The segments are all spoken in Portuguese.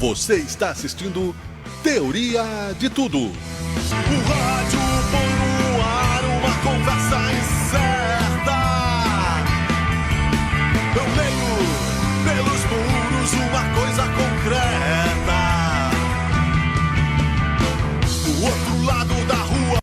Você está assistindo Teoria de Tudo. O rádio põe no ar uma conversa incerta. Eu leio pelos muros uma coisa concreta. Do outro lado da rua.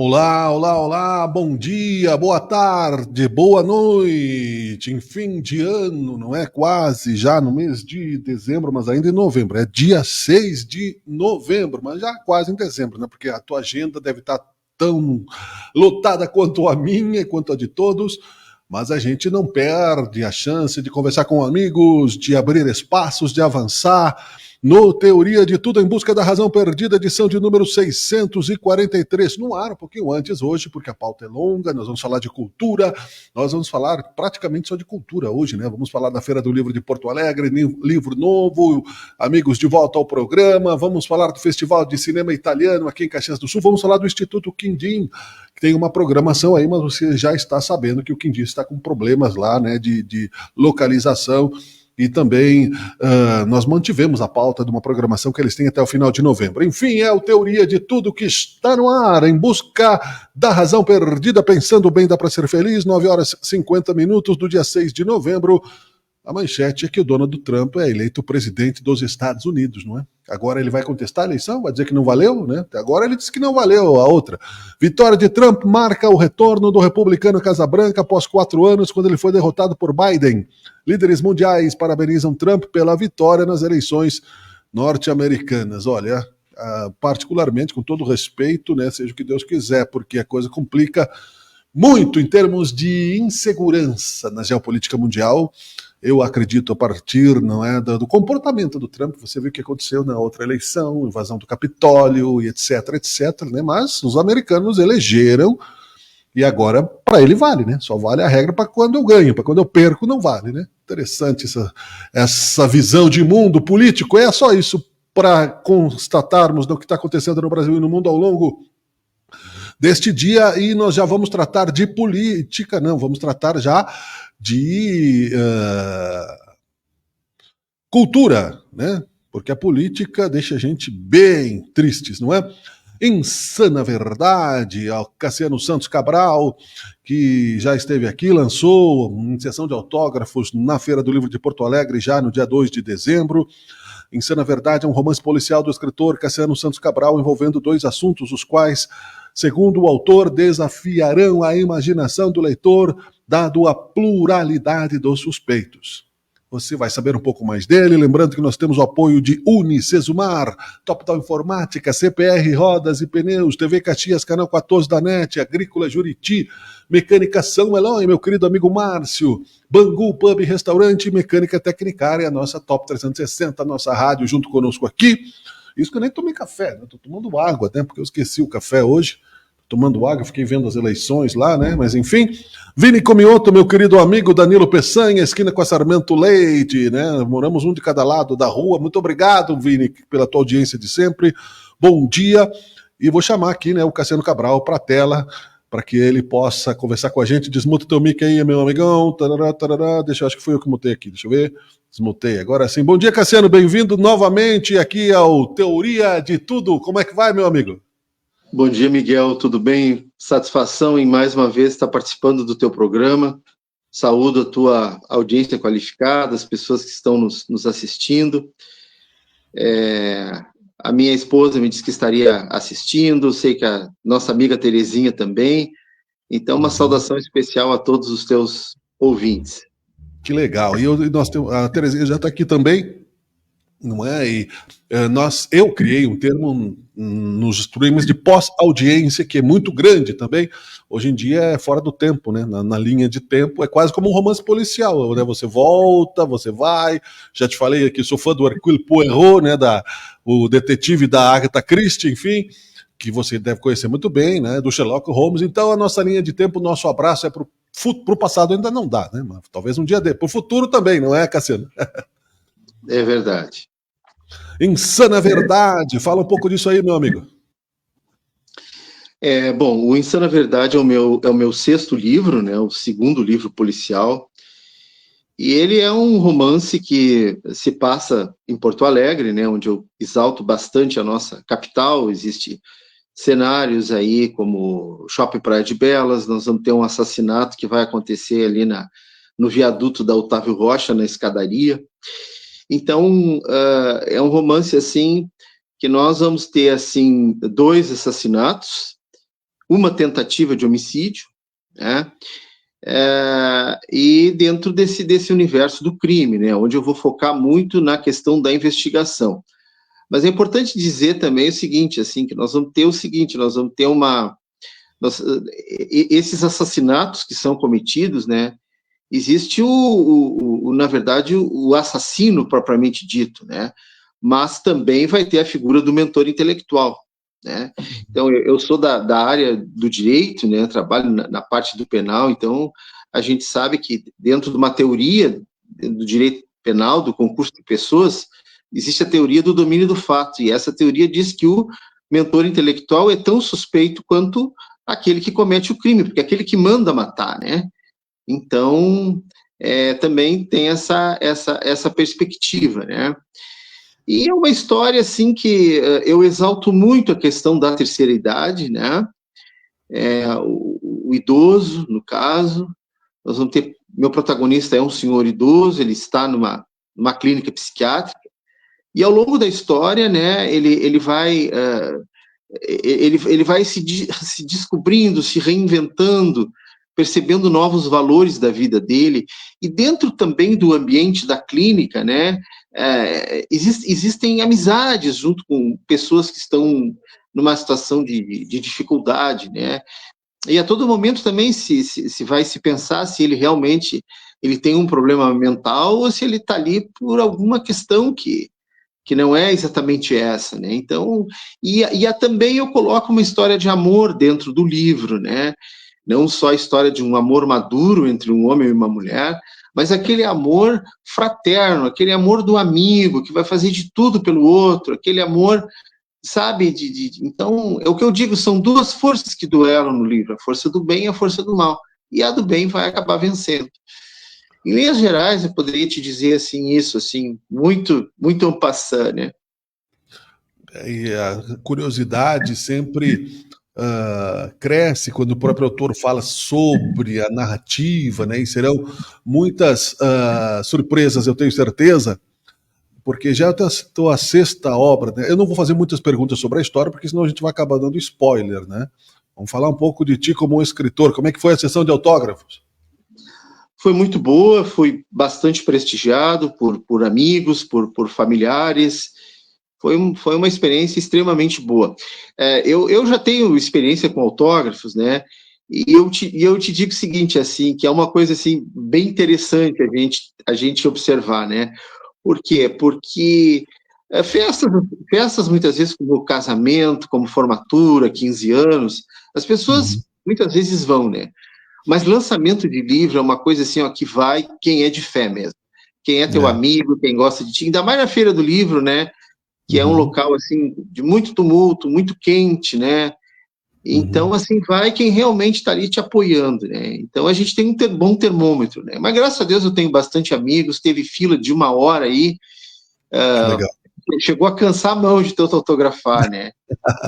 Olá, olá, olá, bom dia, boa tarde, boa noite, em fim de ano, não é? Quase já no mês de dezembro, mas ainda em novembro, é dia 6 de novembro, mas já quase em dezembro, né? Porque a tua agenda deve estar tão lotada quanto a minha e quanto a de todos, mas a gente não perde a chance de conversar com amigos, de abrir espaços, de avançar no Teoria de Tudo em Busca da Razão Perdida, edição de número 643, no ar um pouquinho antes hoje, porque a pauta é longa, nós vamos falar de cultura, nós vamos falar praticamente só de cultura hoje, né? Vamos falar da Feira do Livro de Porto Alegre, livro novo, amigos de volta ao programa, vamos falar do Festival de Cinema Italiano aqui em Caxias do Sul, vamos falar do Instituto Quindim, que tem uma programação aí, mas você já está sabendo que o Quindim está com problemas lá, né, de localização. E também nós mantivemos a pauta de uma programação que eles têm até o final de novembro. Enfim, é o Teoria de Tudo que está no ar, em busca da razão perdida, pensando bem, dá para ser feliz, 9h50 do dia 6 de novembro. A manchete é que o Donald Trump é eleito presidente dos Estados Unidos, não é? Agora ele vai contestar a eleição, vai dizer que não valeu, né? Agora ele disse que não valeu a outra. Vitória de Trump marca o retorno do republicano Casa Branca após 4 anos, quando ele foi derrotado por Biden. Líderes mundiais parabenizam Trump pela vitória nas eleições norte-americanas. Olha, particularmente, com todo respeito, né, seja o que Deus quiser, porque a coisa complica muito em termos de insegurança na geopolítica mundial. Eu acredito a partir, não é, do comportamento do Trump. Você viu o que aconteceu na outra eleição, invasão do Capitólio e etc, né? Mas os americanos elegeram e agora para ele vale, né? Só vale a regra para quando eu ganho, para quando eu perco não vale, né? Interessante essa visão de mundo político. É só isso para constatarmos do que está acontecendo no Brasil e no mundo ao longo deste dia, e nós já vamos tratar de política, não, vamos tratar já de cultura, né? Porque a política deixa a gente bem tristes, não é? Insana Verdade, ao Cassiano Santos Cabral, que já esteve aqui, lançou uma sessão de autógrafos na Feira do Livro de Porto Alegre, já no dia 2 de dezembro. Insana Verdade é um romance policial do escritor Cassiano Santos Cabral, envolvendo 2 assuntos, os quais, segundo o autor, desafiarão a imaginação do leitor, dado a pluralidade dos suspeitos. Você vai saber um pouco mais dele, lembrando que nós temos o apoio de Unicesumar, Toptal Informática, CPR Rodas e Pneus, TV Caxias, Canal 14 da NET, Agrícola Juriti, Mecânica São Eloy, meu querido amigo Márcio, Bangu Pub Restaurante, Mecânica Tecnicária, a nossa Top 360, a nossa rádio junto conosco aqui. Isso que eu nem tomei café, né? Tô tomando água, né? Porque eu esqueci o café hoje. Tomando água, fiquei vendo as eleições lá, né? Mas enfim. Vini Comioto, meu querido amigo Danilo Peçanha, esquina com a Sarmento Leite, né? Moramos um de cada lado da rua. Muito obrigado, Vini, pela tua audiência de sempre. Bom dia. E vou chamar aqui, né, o Cassiano Cabral para a tela, para que ele possa conversar com a gente. Desmuta teu mic aí, meu amigão. Tarará, tarará. Deixa eu, acho que foi eu que mutei aqui. Deixa eu ver. Desmutei. Agora sim. Bom dia, Cassiano. Bem-vindo novamente aqui ao Teoria de Tudo. Como é que vai, meu amigo? Bom dia, Miguel, tudo bem? Satisfação em mais uma vez estar participando do teu programa. Saúdo a tua audiência qualificada, as pessoas que estão nos assistindo. A minha esposa me disse que estaria assistindo, sei que a nossa amiga Terezinha também. Então, uma saudação especial a todos os teus ouvintes. Que legal. E nós temos, a Terezinha já está aqui também. Não é? E eu criei um termo nos streams de pós-audiência, que é muito grande também. Hoje em dia é fora do tempo, né? Na linha de tempo, é quase como um romance policial, né? Você volta, você vai. Já te falei aqui, sou fã do Hercule Poirot, né? O detetive da Agatha Christie, enfim, que você deve conhecer muito bem, né? Do Sherlock Holmes. Então, a nossa linha de tempo, o nosso abraço é pro passado ainda não dá, né? Mas talvez um dia dê. Pro futuro também, não é, Cassiano? É verdade. Insana Verdade, fala um pouco disso aí, meu amigo. Bom, o Insana Verdade é o meu 6º livro, né, o 2º livro policial, E ele é um romance que se passa em Porto Alegre, né, onde eu exalto bastante a nossa capital. Existe cenários aí como Shopping Praia de Belas. Nós vamos ter um assassinato que vai acontecer ali no viaduto da Otávio Rocha, na escadaria. Então, é um romance assim que nós vamos ter assim 2 assassinatos, uma tentativa de homicídio, né? E dentro desse universo do crime, né, onde eu vou focar muito na questão da investigação. Mas é importante dizer também o seguinte, assim, que nós vamos ter esses assassinatos que são cometidos, né, existe na verdade, o assassino propriamente dito, né, mas também vai ter a figura do mentor intelectual, né. Então, eu sou da área do direito, né, trabalho na parte do penal. Então a gente sabe que dentro de uma teoria do direito penal, do concurso de pessoas, existe a teoria do domínio do fato, e essa teoria diz que o mentor intelectual é tão suspeito quanto aquele que comete o crime, porque é aquele que manda matar, né. Então, também tem essa perspectiva, né. E é uma história, assim, que eu exalto muito a questão da terceira idade, né, o idoso, no caso. Nós vamos ter, meu protagonista é um senhor idoso, ele está numa clínica psiquiátrica, e ao longo da história, né, ele vai se descobrindo, se reinventando, percebendo novos valores da vida dele, e dentro também do ambiente da clínica, né, existem amizades junto com pessoas que estão numa situação de dificuldade, né, e a todo momento também se vai se pensar se ele realmente tem um problema mental ou se ele está ali por alguma questão que não é exatamente essa, né? Então, também eu coloco uma história de amor dentro do livro, né? Não só a história de um amor maduro entre um homem e uma mulher, mas aquele amor fraterno, aquele amor do amigo que vai fazer de tudo pelo outro, aquele amor, sabe? Então, é o que eu digo, são 2 forças que duelam no livro, a força do bem e a força do mal, e a do bem vai acabar vencendo. Em linhas gerais, eu poderia te dizer assim, isso, assim, muito, muito en passant, né? E a curiosidade sempre cresce quando o próprio autor fala sobre a narrativa, né? E serão muitas surpresas, eu tenho certeza, porque já estou a 6ª obra, né? Eu não vou fazer muitas perguntas sobre a história, porque senão a gente vai acabar dando spoiler, né? Vamos falar um pouco de ti como um escritor. Como é que foi a sessão de autógrafos? Foi muito boa, fui bastante prestigiado por amigos, por familiares. Foi uma experiência extremamente boa. Eu já tenho experiência com autógrafos, né? E eu te digo o seguinte, assim, que é uma coisa assim bem interessante a gente observar, né? Por quê? Porque festas muitas vezes como casamento, como formatura, 15 anos, as pessoas muitas vezes vão, né? Mas lançamento de livro é uma coisa assim, ó, que vai quem é de fé mesmo. Quem é teu amigo, quem gosta de ti, ainda mais na Feira do Livro, né? Que é um local, assim, de muito tumulto, muito quente, né? Então, assim, vai quem realmente está ali te apoiando, né? Então, a gente tem um bom termômetro, né? Mas, graças a Deus, eu tenho bastante amigos, teve fila de 1 hora aí, Legal. chegou a cansar a mão de tanto autografar, né?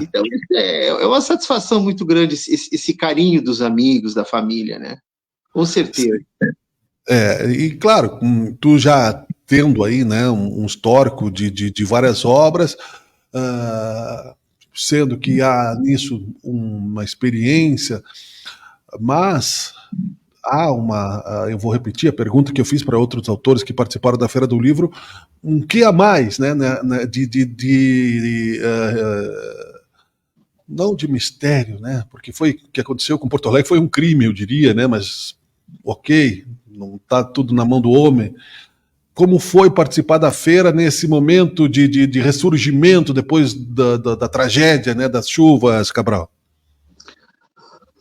Então, é uma satisfação muito grande esse carinho dos amigos, da família, né? Com certeza. E claro, tu já tendo aí, né, um histórico de várias obras, sendo que há nisso uma experiência, mas há eu vou repetir a pergunta que eu fiz para outros autores que participaram da Feira do Livro, um que a mais, né, não de mistério, né, porque foi o que aconteceu com Porto Alegre, foi um crime, eu diria, né, mas ok, não está tudo na mão do homem. Como foi participar da feira nesse momento de ressurgimento depois da tragédia, né, das chuvas, Cabral?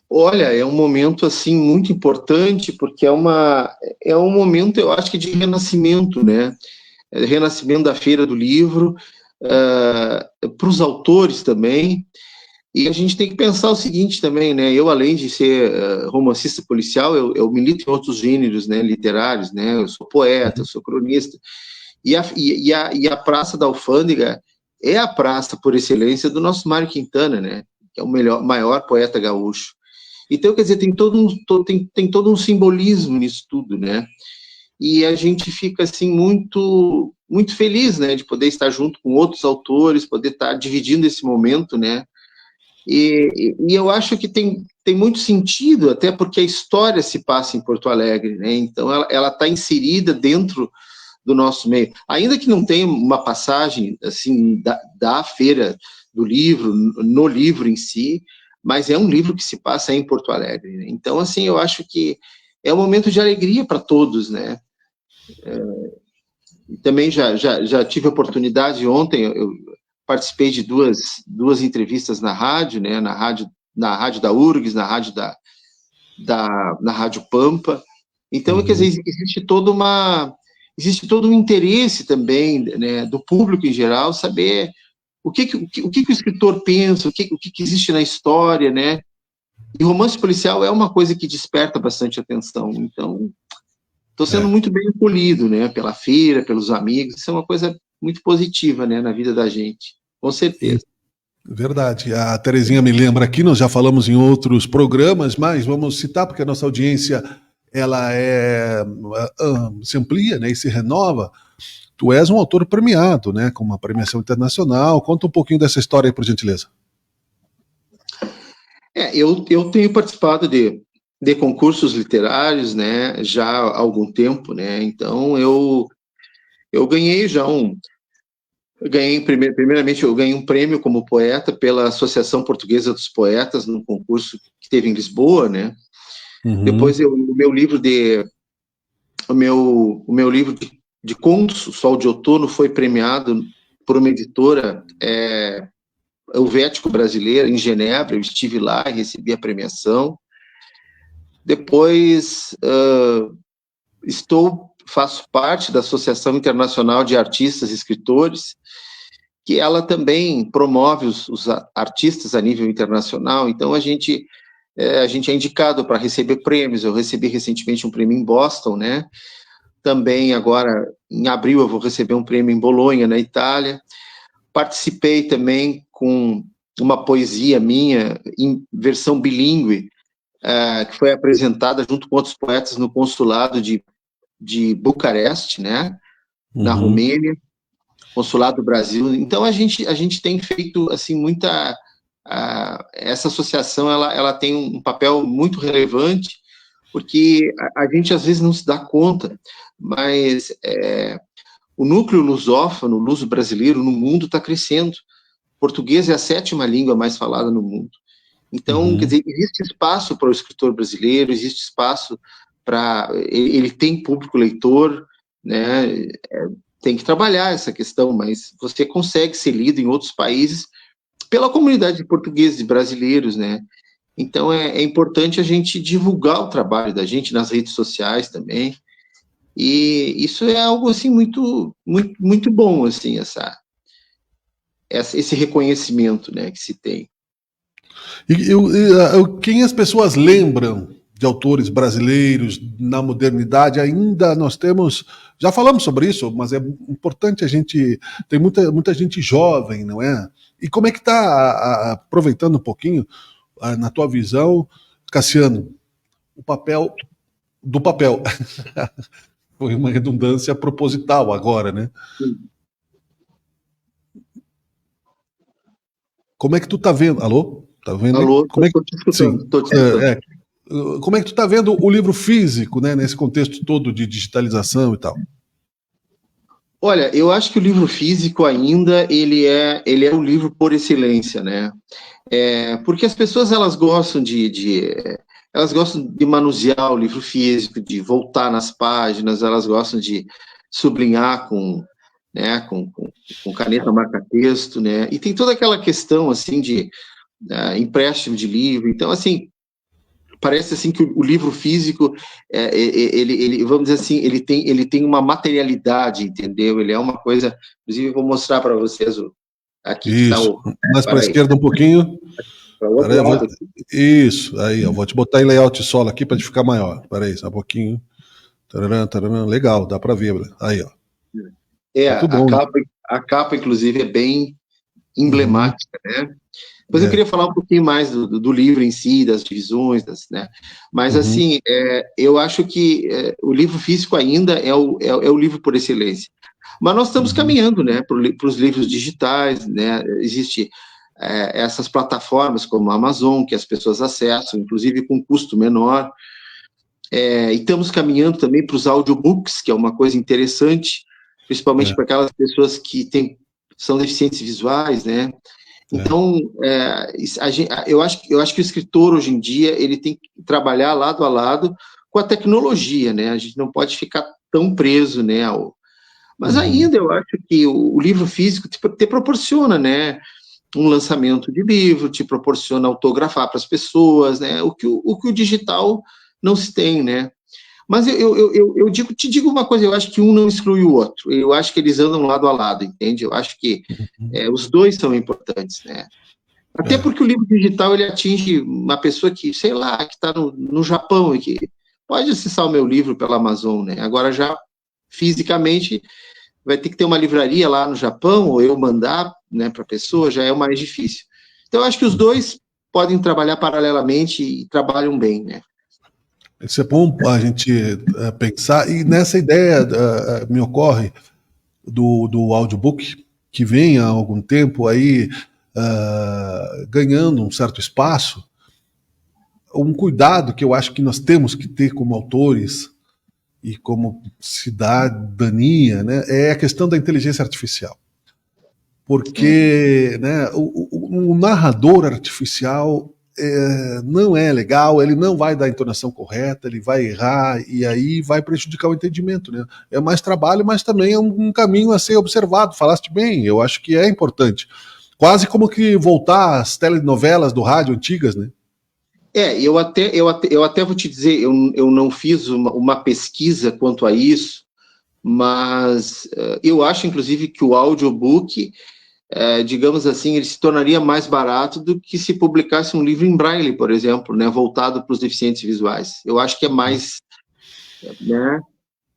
Olha, é um momento assim muito importante, porque é um momento, eu acho que de renascimento, né? Renascimento da Feira do Livro, para os autores também. E a gente tem que pensar o seguinte também, né? Eu, além de ser romancista policial, eu milito em outros gêneros, né, literários, né? Eu sou poeta, eu sou cronista. E a Praça da Alfândega é a praça por excelência do nosso Mário Quintana, né? Que é o maior poeta gaúcho. Então, quer dizer, tem todo um simbolismo nisso tudo, né? E a gente fica, assim, muito, muito feliz, né, de poder estar junto com outros autores, poder estar dividindo esse momento, né? E eu acho que tem muito sentido, até porque a história se passa em Porto Alegre, né? Então, ela está inserida dentro do nosso meio. Ainda que não tenha uma passagem, assim, da feira do livro, no livro em si, mas é um livro que se passa em Porto Alegre, né? Então, assim, eu acho que é um momento de alegria para todos, né? Também já tive a oportunidade ontem, eu participei de duas entrevistas na rádio, né? Na rádio da URGS, na Rádio Pampa. Então, quer dizer, existe todo um interesse também, né, do público em geral, saber o que o escritor pensa, o que existe na história, né? E romance policial é uma coisa que desperta bastante atenção. Então, estou sendo muito bem acolhido, né, pela feira, pelos amigos. Isso é uma coisa muito positiva, né, na vida da gente, com certeza. Verdade. A Terezinha me lembra aqui, nós já falamos em outros programas, mas vamos citar, porque a nossa audiência ela se amplia, né, e se renova. Tu és um autor premiado, né, com uma premiação internacional. Conta um pouquinho dessa história aí, por gentileza. Eu tenho participado de concursos literários, né, já há algum tempo, né. Então eu ganhei primeiramente eu ganhei um prêmio como poeta pela Associação Portuguesa dos Poetas, num concurso que teve em Lisboa, né. Depois o meu livro de contos, Sol de Outono, foi premiado por uma editora helvético brasileira em Genebra. Eu estive lá e recebi a premiação. Depois faço parte da Associação Internacional de Artistas e Escritores, que ela também promove os artistas a nível internacional. Então a gente é indicado para receber prêmios. Eu recebi recentemente um prêmio em Boston, né? Também agora, em abril, eu vou receber um prêmio em Bolonha, na Itália. Participei também com uma poesia minha em versão bilíngue, que foi apresentada junto com outros poetas no consulado de Bucareste, né, na Romênia, consulado do Brasil. Então a gente tem feito assim muita essa associação, ela tem um papel muito relevante, porque a gente às vezes não se dá conta, mas o núcleo lusófono, o luso brasileiro no mundo está crescendo. O português é a 7ª língua mais falada no mundo. Então, quer dizer, existe espaço para o escritor brasileiro, existe espaço para... Ele tem público leitor, né? Tem que trabalhar essa questão, mas você consegue ser lido em outros países pela comunidade de portugueses e brasileiros, né? Então, é importante a gente divulgar o trabalho da gente nas redes sociais também. E isso é algo, assim, muito, muito, muito bom, assim, esse reconhecimento, né, que se tem. Quem as pessoas lembram de autores brasileiros na modernidade, ainda nós temos, já falamos sobre isso, mas é importante tem muita gente jovem, não é? E como é que está, aproveitando um pouquinho, na tua visão, Cassiano, o papel do papel? Foi uma redundância proposital agora, né? Sim. Como é que tu tá vendo? Alô? Tá vendo? Alô, estou te escutando. Como é que tu tá vendo o livro físico, né, nesse contexto todo de digitalização e tal? Olha, eu acho que o livro físico ainda, ele é o livro por excelência, né? Porque as pessoas, elas gostam elas gostam de manusear o livro físico, de voltar nas páginas, elas gostam de sublinhar com caneta marca-texto, né? E tem toda aquela questão, assim, de empréstimo de livro. Então, assim, parece assim que o livro físico, ele, vamos dizer assim, ele tem uma materialidade, entendeu? Ele é uma coisa, inclusive eu vou mostrar para vocês aqui. Isso, mais para a esquerda um pouquinho. para o outro Peraí, lado. isso, aí, eu vou te botar em layout solo aqui para ficar maior. Peraí, só um pouquinho. Tararam, tararam, legal, dá para ver. Aí, ó. Muito bom. A capa, inclusive, é bem emblemática, né? Depois eu É. queria falar um pouquinho mais do livro em si, das divisões, né? Mas, assim, eu acho que o livro físico ainda é o livro por excelência. Mas nós estamos caminhando, né, para os livros digitais, né? Existe essas plataformas como a Amazon, que as pessoas acessam, inclusive com custo menor. E estamos caminhando também para os audiobooks, que é uma coisa interessante, principalmente para aquelas pessoas que são deficientes visuais, né? Então, eu acho que o escritor, hoje em dia, ele tem que trabalhar lado a lado com a tecnologia, né? A gente não pode ficar tão preso, né? Mas ainda eu acho que o livro físico te proporciona, né? Um lançamento de livro, te proporciona autografar para as pessoas, né? O que o digital não se tem, né? Mas te digo uma coisa, eu acho que um não exclui o outro, eu acho que eles andam lado a lado, entende? Eu acho que os dois são importantes, né? Até porque o livro digital, ele atinge uma pessoa que, sei lá, que está no Japão e que pode acessar o meu livro pela Amazon, né? Agora, já fisicamente, vai ter que ter uma livraria lá no Japão, ou eu mandar, né, para a pessoa, já é o mais difícil. Então, eu acho que os dois podem trabalhar paralelamente e trabalham bem, né? Isso é bom a gente pensar, e nessa ideia me ocorre do audiobook, que vem há algum tempo aí ganhando um certo espaço, um cuidado que eu acho que nós temos que ter como autores e como cidadania, né, é a questão da inteligência artificial. Porque né, o narrador artificial não é legal, ele não vai dar a entonação correta, ele vai errar e aí vai prejudicar o entendimento. Né? É mais trabalho, mas também é um caminho a ser observado. Falaste bem, eu acho que é importante. Quase como que voltar às telenovelas do rádio antigas, né? Eu até vou te dizer, eu não fiz uma pesquisa quanto a isso, mas eu acho, inclusive, que o audiobook, digamos assim, ele se tornaria mais barato do que se publicasse um livro em braille, por exemplo, né, voltado para os deficientes visuais. Eu acho que é mais, né?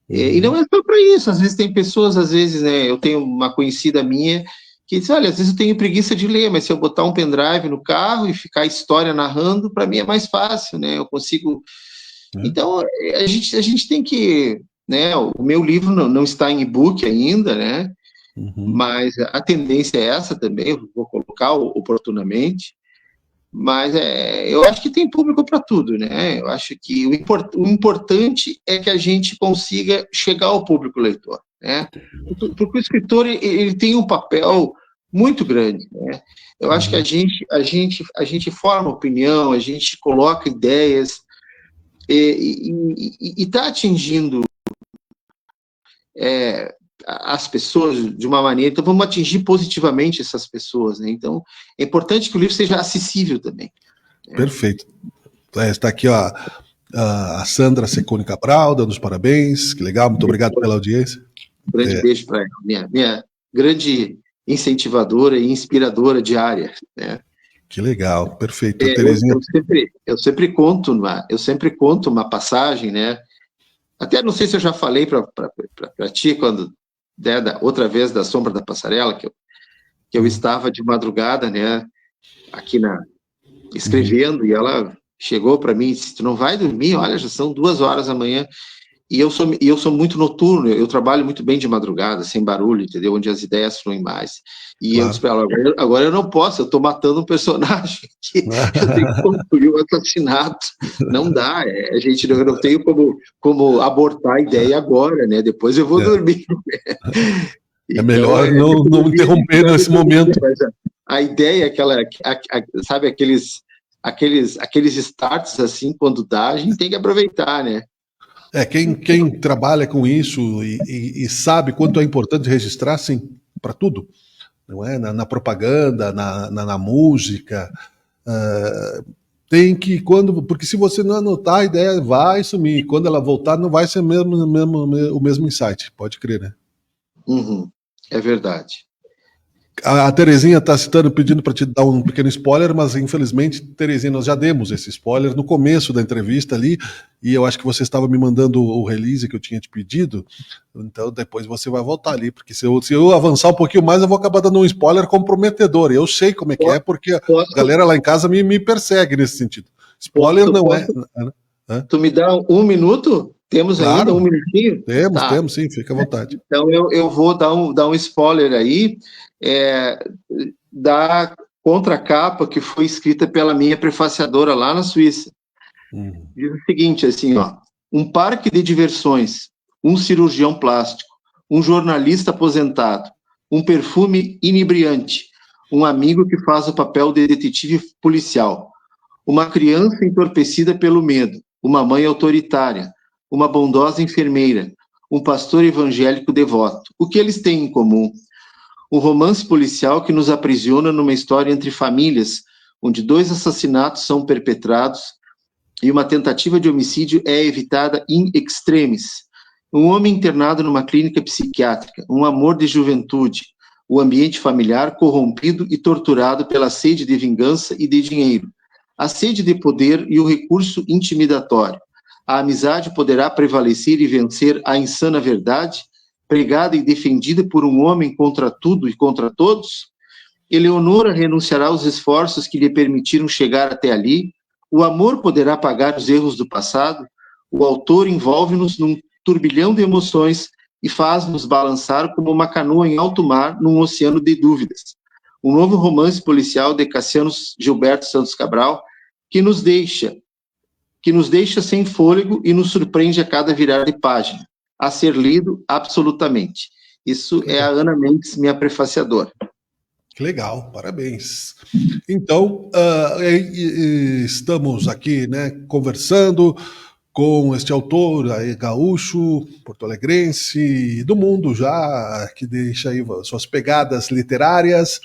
E não é só para isso, às vezes tem pessoas, né, eu tenho uma conhecida minha que diz, olha, às vezes eu tenho preguiça de ler, mas se eu botar um pendrive no carro e ficar a história narrando, para mim é mais fácil, né, eu consigo... Então, a gente tem que, né, o meu livro não está em e-book ainda, né, mas a tendência é essa também, eu vou colocar oportunamente, mas eu acho que tem público para tudo, né? Eu acho que o importante é que a gente consiga chegar ao público leitor, né? Porque o escritor, ele tem um papel muito grande, né? Eu acho que a gente forma opinião, a gente coloca ideias e está atingindo as pessoas de uma maneira, então vamos atingir positivamente essas pessoas, né? Então, é importante que o livro seja acessível também. Né? Perfeito. Está aqui ó, a Sandra Secone Cabral, dando os parabéns, que legal, muito obrigado pela audiência. Um grande beijo para ela, minha grande incentivadora e inspiradora diária. Né? Que legal, perfeito. Terezinha... eu sempre conto uma passagem, né? Até não sei se eu já falei para ti, quando outra vez da Sombra da Passarela, que eu estava de madrugada, né, aqui escrevendo, e ela chegou para mim e disse, tu não vai dormir? Olha, já são 2h da manhã. E eu sou muito noturno, eu trabalho muito bem de madrugada, sem barulho, entendeu? Onde as ideias fluem mais. E eu disse para ela, agora eu não posso, eu estou matando um personagem que eu tenho que concluir o assassinato. Não dá, a gente não tem como abortar a ideia agora, né? Depois eu vou dormir. Então, melhor não interromper nesse momento. A ideia, sabe, aqueles starts assim, quando dá, a gente tem que aproveitar, né? Quem trabalha com isso e sabe quanto é importante registrar, sim, para tudo, não é? Na propaganda, na música, tem que, porque se você não anotar, a ideia vai sumir, quando ela voltar não vai ser o mesmo insight, pode crer, né? É verdade. A Terezinha está citando, pedindo para te dar um pequeno spoiler, mas infelizmente, Terezinha, nós já demos esse spoiler no começo da entrevista ali, e eu acho que você estava me mandando o release que eu tinha te pedido, então depois você vai voltar ali, porque se eu avançar um pouquinho mais, eu vou acabar dando um spoiler comprometedor. Eu sei como é que é, porque a Posso, galera lá em casa me persegue nesse sentido. Spoiler posso, não é. posso? Hã? Tu me dá um minuto? Temos ainda um Claro, minutinho? Tá. temos sim, fica à vontade. Então eu vou dar um spoiler aí, é, da contracapa que foi escrita pela minha prefaciadora lá na Suíça. Uhum. Diz o seguinte, assim, ó: um parque de diversões, um cirurgião plástico, um jornalista aposentado, um perfume inebriante, um amigo que faz o papel de detetive policial, uma criança entorpecida pelo medo, uma mãe autoritária, uma bondosa enfermeira, um pastor evangélico devoto. O que eles têm em comum? Um romance policial que nos aprisiona numa história entre famílias, onde 2 assassinatos são perpetrados e uma tentativa de homicídio é evitada in extremis. Um homem internado numa clínica psiquiátrica, um amor de juventude, o ambiente familiar corrompido e torturado pela sede de vingança e de dinheiro, a sede de poder e o recurso intimidatório. A amizade poderá prevalecer e vencer a insana verdade, pregada e defendida por um homem contra tudo e contra todos? Eleonora renunciará aos esforços que lhe permitiram chegar até ali? O amor poderá apagar os erros do passado? O autor envolve-nos num turbilhão de emoções e faz-nos balançar como uma canoa em alto mar num oceano de dúvidas. Um novo romance policial de Cassiano Gilberto Santos Cabral que nos deixa sem fôlego e nos surpreende a cada virar de página, a ser lido absolutamente. Isso é a Ana Mendes, minha prefaciadora. Que legal, parabéns. Então, estamos aqui, né, conversando com este autor aí, gaúcho, porto-alegrense, do mundo já, que deixa aí suas pegadas literárias.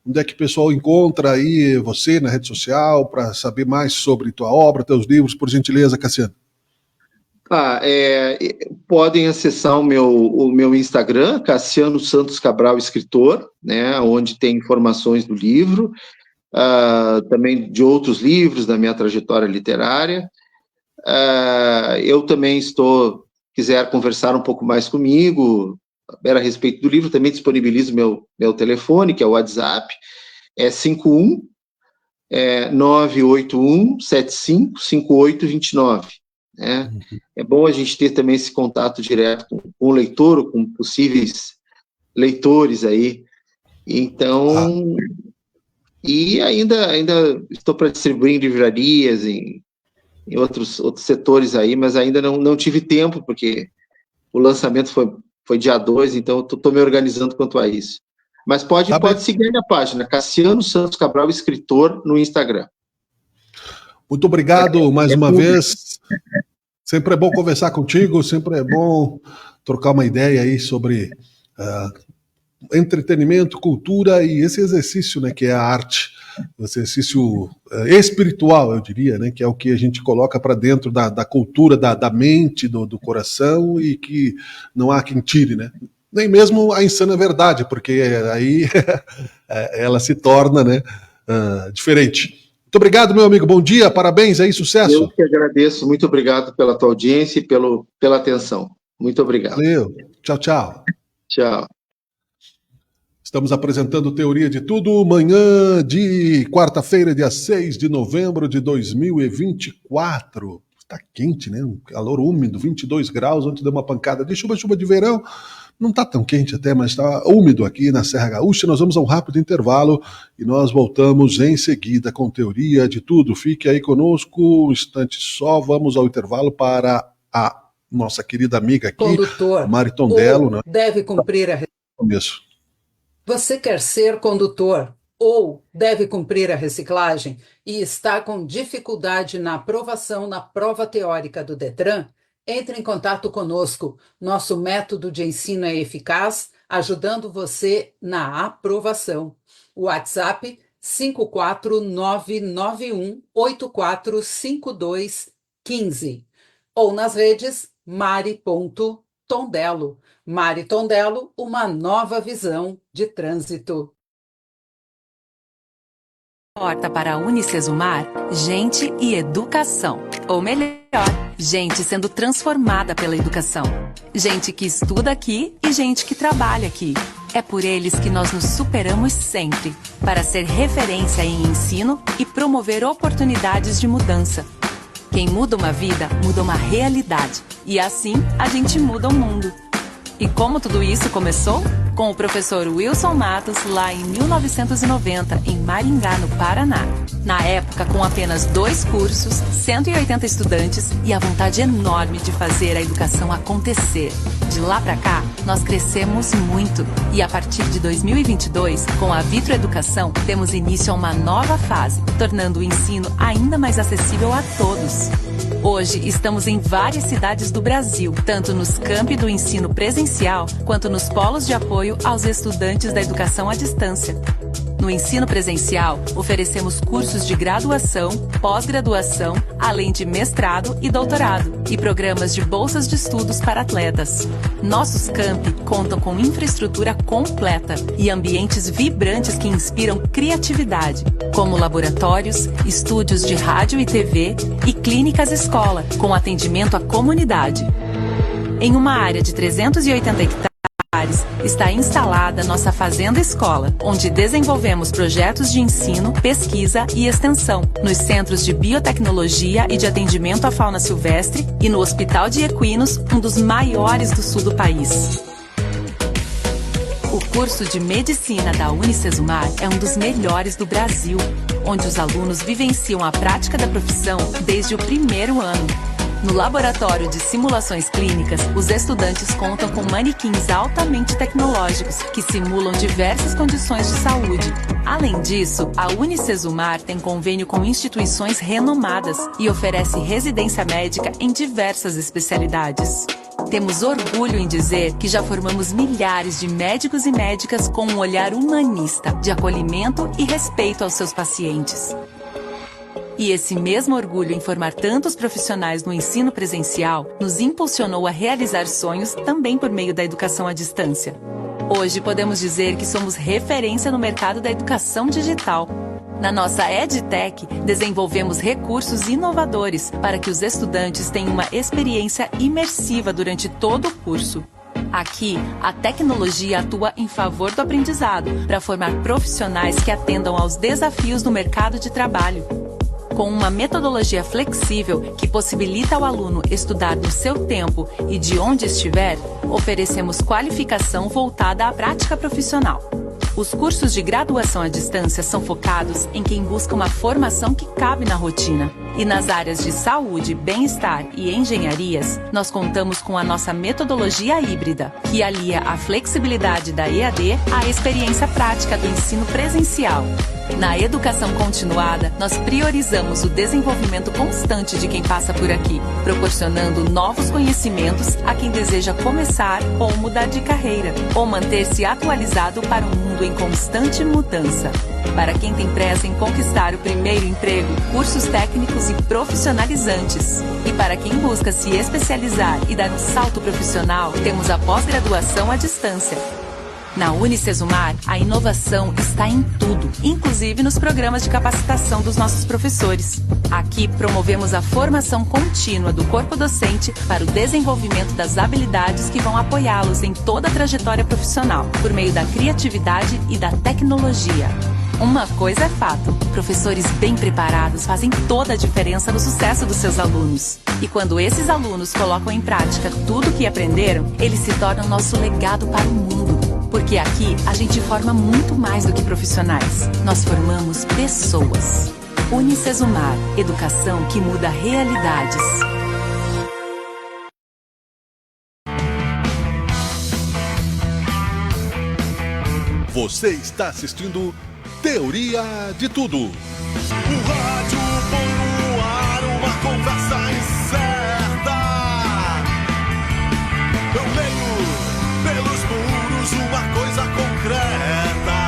Onde é que o pessoal encontra aí você na rede social para saber mais sobre tua obra, teus livros, por gentileza, Cassiano? Podem acessar o meu Instagram, Cassiano Santos Cabral Escritor, né, onde tem informações do livro, também de outros livros da minha trajetória literária. Eu também quiser conversar um pouco mais comigo, a respeito do livro, também disponibilizo meu telefone, que é o WhatsApp, é 51 981 75 5829. Né? É bom a gente ter também esse contato direto com o leitor ou com possíveis leitores aí. Então, e ainda estou para distribuir em livrarias, em outros setores aí, mas ainda não tive tempo, porque o lançamento foi dia 2, então estou me organizando quanto a isso. Mas pode seguir a minha página, Cassiano Santos Cabral Escritor, no Instagram. Muito obrigado mais uma vez. Sempre é bom conversar contigo, sempre é bom trocar uma ideia aí sobre entretenimento, cultura e esse exercício, né, que é a arte, o exercício espiritual, eu diria, né, que é o que a gente coloca para dentro da cultura, da mente, do coração, e que não há quem tire, né? Nem mesmo a insana verdade, porque aí ela se torna, né, diferente. Muito obrigado, meu amigo. Bom dia, parabéns aí, sucesso. Eu que agradeço. Muito obrigado pela tua audiência e pela atenção. Muito obrigado. Valeu. Tchau, tchau. Tchau. Estamos apresentando Teoria de Tudo, manhã de quarta-feira, dia 6 de novembro de 2024. Está quente, né? Um calor úmido, 22 graus, ontem deu uma pancada de chuva de verão. Não está tão quente até, mas está úmido aqui na Serra Gaúcha. Nós vamos a um rápido intervalo e nós voltamos em seguida com Teoria de Tudo. Fique aí conosco, um instante só. Vamos ao intervalo para a nossa querida amiga aqui, condutor, Mari Tondello, né? Deve cumprir a... Começo. Você quer ser condutor ou deve cumprir a reciclagem e está com dificuldade na aprovação na prova teórica do Detran? Entre em contato conosco. Nosso método de ensino é eficaz, ajudando você na aprovação. WhatsApp 54991845215 ou nas redes mari.tondello. Mari Tondello, uma nova visão de trânsito. Importa para a Unicesumar gente e educação. Ou melhor, gente sendo transformada pela educação. Gente que estuda aqui e gente que trabalha aqui. É por eles que nós nos superamos sempre, para ser referência em ensino e promover oportunidades de mudança. Quem muda uma vida, muda uma realidade. E assim, a gente muda o mundo. E como tudo isso começou? Com o professor Wilson Matos, lá em 1990, em Maringá, no Paraná. Na época, com apenas 2 cursos, 180 estudantes e a vontade enorme de fazer a educação acontecer. De lá para cá, nós crescemos muito. E a partir de 2022, com a Vitro Educação, temos início a uma nova fase, tornando o ensino ainda mais acessível a todos. Hoje, estamos em várias cidades do Brasil, tanto nos campi do ensino presencial, quanto nos polos de apoio aos estudantes da educação à distância. No ensino presencial, oferecemos cursos de graduação, pós-graduação, além de mestrado e doutorado, e programas de bolsas de estudos para atletas. Nossos campi contam com infraestrutura completa e ambientes vibrantes que inspiram criatividade, como laboratórios, estúdios de rádio e TV e clínicas escola, com atendimento à comunidade. Em uma área de 380 hectares, está instalada nossa Fazenda Escola, onde desenvolvemos projetos de ensino, pesquisa e extensão, nos centros de biotecnologia e de atendimento à fauna silvestre e no Hospital de Equinos, um dos maiores do sul do país. O curso de Medicina da Unicesumar é um dos melhores do Brasil, onde os alunos vivenciam a prática da profissão desde o primeiro ano. No laboratório de simulações clínicas, os estudantes contam com manequins altamente tecnológicos que simulam diversas condições de saúde. Além disso, a Unicesumar tem convênio com instituições renomadas e oferece residência médica em diversas especialidades. Temos orgulho em dizer que já formamos milhares de médicos e médicas com um olhar humanista, de acolhimento e respeito aos seus pacientes. E esse mesmo orgulho em formar tantos profissionais no ensino presencial nos impulsionou a realizar sonhos também por meio da educação à distância. Hoje podemos dizer que somos referência no mercado da educação digital. Na nossa EdTech, desenvolvemos recursos inovadores para que os estudantes tenham uma experiência imersiva durante todo o curso. Aqui, a tecnologia atua em favor do aprendizado, para formar profissionais que atendam aos desafios do mercado de trabalho. Com uma metodologia flexível que possibilita ao aluno estudar no seu tempo e de onde estiver, oferecemos qualificação voltada à prática profissional. Os cursos de graduação à distância são focados em quem busca uma formação que cabe na rotina. E nas áreas de saúde, bem-estar e engenharias, nós contamos com a nossa metodologia híbrida, que alia a flexibilidade da EAD à experiência prática do ensino presencial. Na educação continuada, nós priorizamos o desenvolvimento constante de quem passa por aqui, proporcionando novos conhecimentos a quem deseja começar ou mudar de carreira, ou manter-se atualizado para um mundo em constante mudança. Para quem tem pressa em conquistar o primeiro emprego, cursos técnicos e profissionalizantes. E para quem busca se especializar e dar um salto profissional, temos a pós-graduação à distância. Na Unicesumar, a inovação está em tudo, inclusive nos programas de capacitação dos nossos professores. Aqui promovemos a formação contínua do corpo docente para o desenvolvimento das habilidades que vão apoiá-los em toda a trajetória profissional, por meio da criatividade e da tecnologia. Uma coisa é fato, professores bem preparados fazem toda a diferença no sucesso dos seus alunos. E quando esses alunos colocam em prática tudo o que aprenderam, eles se tornam nosso legado para o mundo. Porque aqui a gente forma muito mais do que profissionais. Nós formamos pessoas. Unicesumar, educação que muda realidades. Você está assistindo Teoria de Tudo. O rádio põe no ar uma conversa incerta. Eu leio pelos muros uma coisa concreta.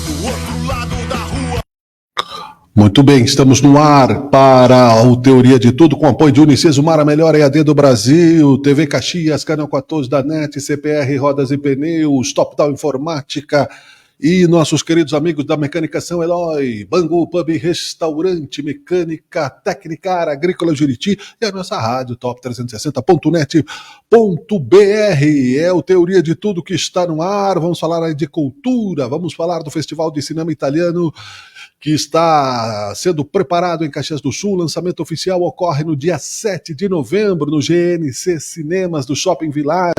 Do outro lado da rua. Muito bem, estamos no ar para o Teoria de Tudo, com apoio de Unicesumar, a melhor EAD do Brasil, TV Caxias, Canal 14 da NET, CPR Rodas e Pneus, Top Down Informática E nossos queridos amigos da Mecânica São Eloy, Bangu Pub Restaurante, Mecânica, Tecnicar, Agrícola Juriti e a nossa rádio top360.net.br. É o Teoria de Tudo que está no ar. Vamos falar aí de cultura, vamos falar do Festival de Cinema Italiano que está sendo preparado em Caxias do Sul. O lançamento oficial ocorre no dia 7 de novembro no GNC Cinemas do Shopping Village.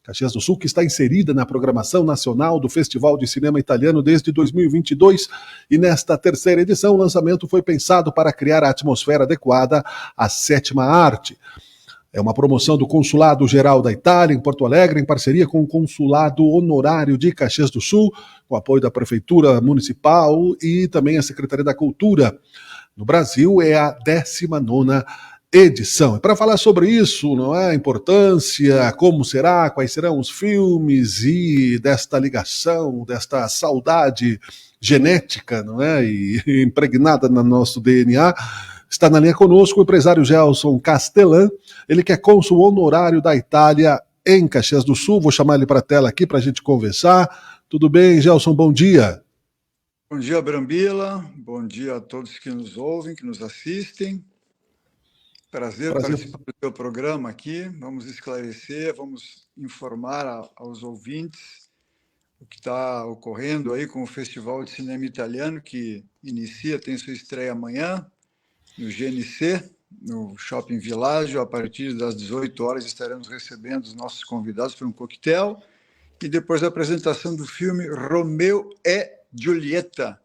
Caxias do Sul, que está inserida na programação nacional do Festival de Cinema Italiano desde 2022, e nesta terceira edição o lançamento foi pensado para criar a atmosfera adequada à sétima arte. É uma promoção do Consulado Geral da Itália, em Porto Alegre, em parceria com o Consulado Honorário de Caxias do Sul, com apoio da Prefeitura Municipal e também a Secretaria da Cultura. No Brasil, é a 19ª edição. E para falar sobre isso, não é? A importância, como será, quais serão os filmes e desta ligação, desta saudade genética, não é? E impregnada no nosso DNA, está na linha conosco o empresário Gelson Castellan, ele que é cônsul honorário da Itália em Caxias do Sul. Vou chamar ele para a tela aqui para a gente conversar. Tudo bem, Gelson? Bom dia. Bom dia, Brambila. Bom dia a todos que nos ouvem, que nos assistem. Prazer participar do seu programa aqui. Vamos esclarecer, vamos informar aos ouvintes o que está ocorrendo aí com o Festival de Cinema Italiano, que tem sua estreia amanhã no GNC, no Shopping Village. A partir das 18 horas estaremos recebendo os nossos convidados para um coquetel e depois a apresentação do filme Romeo e Giulietta,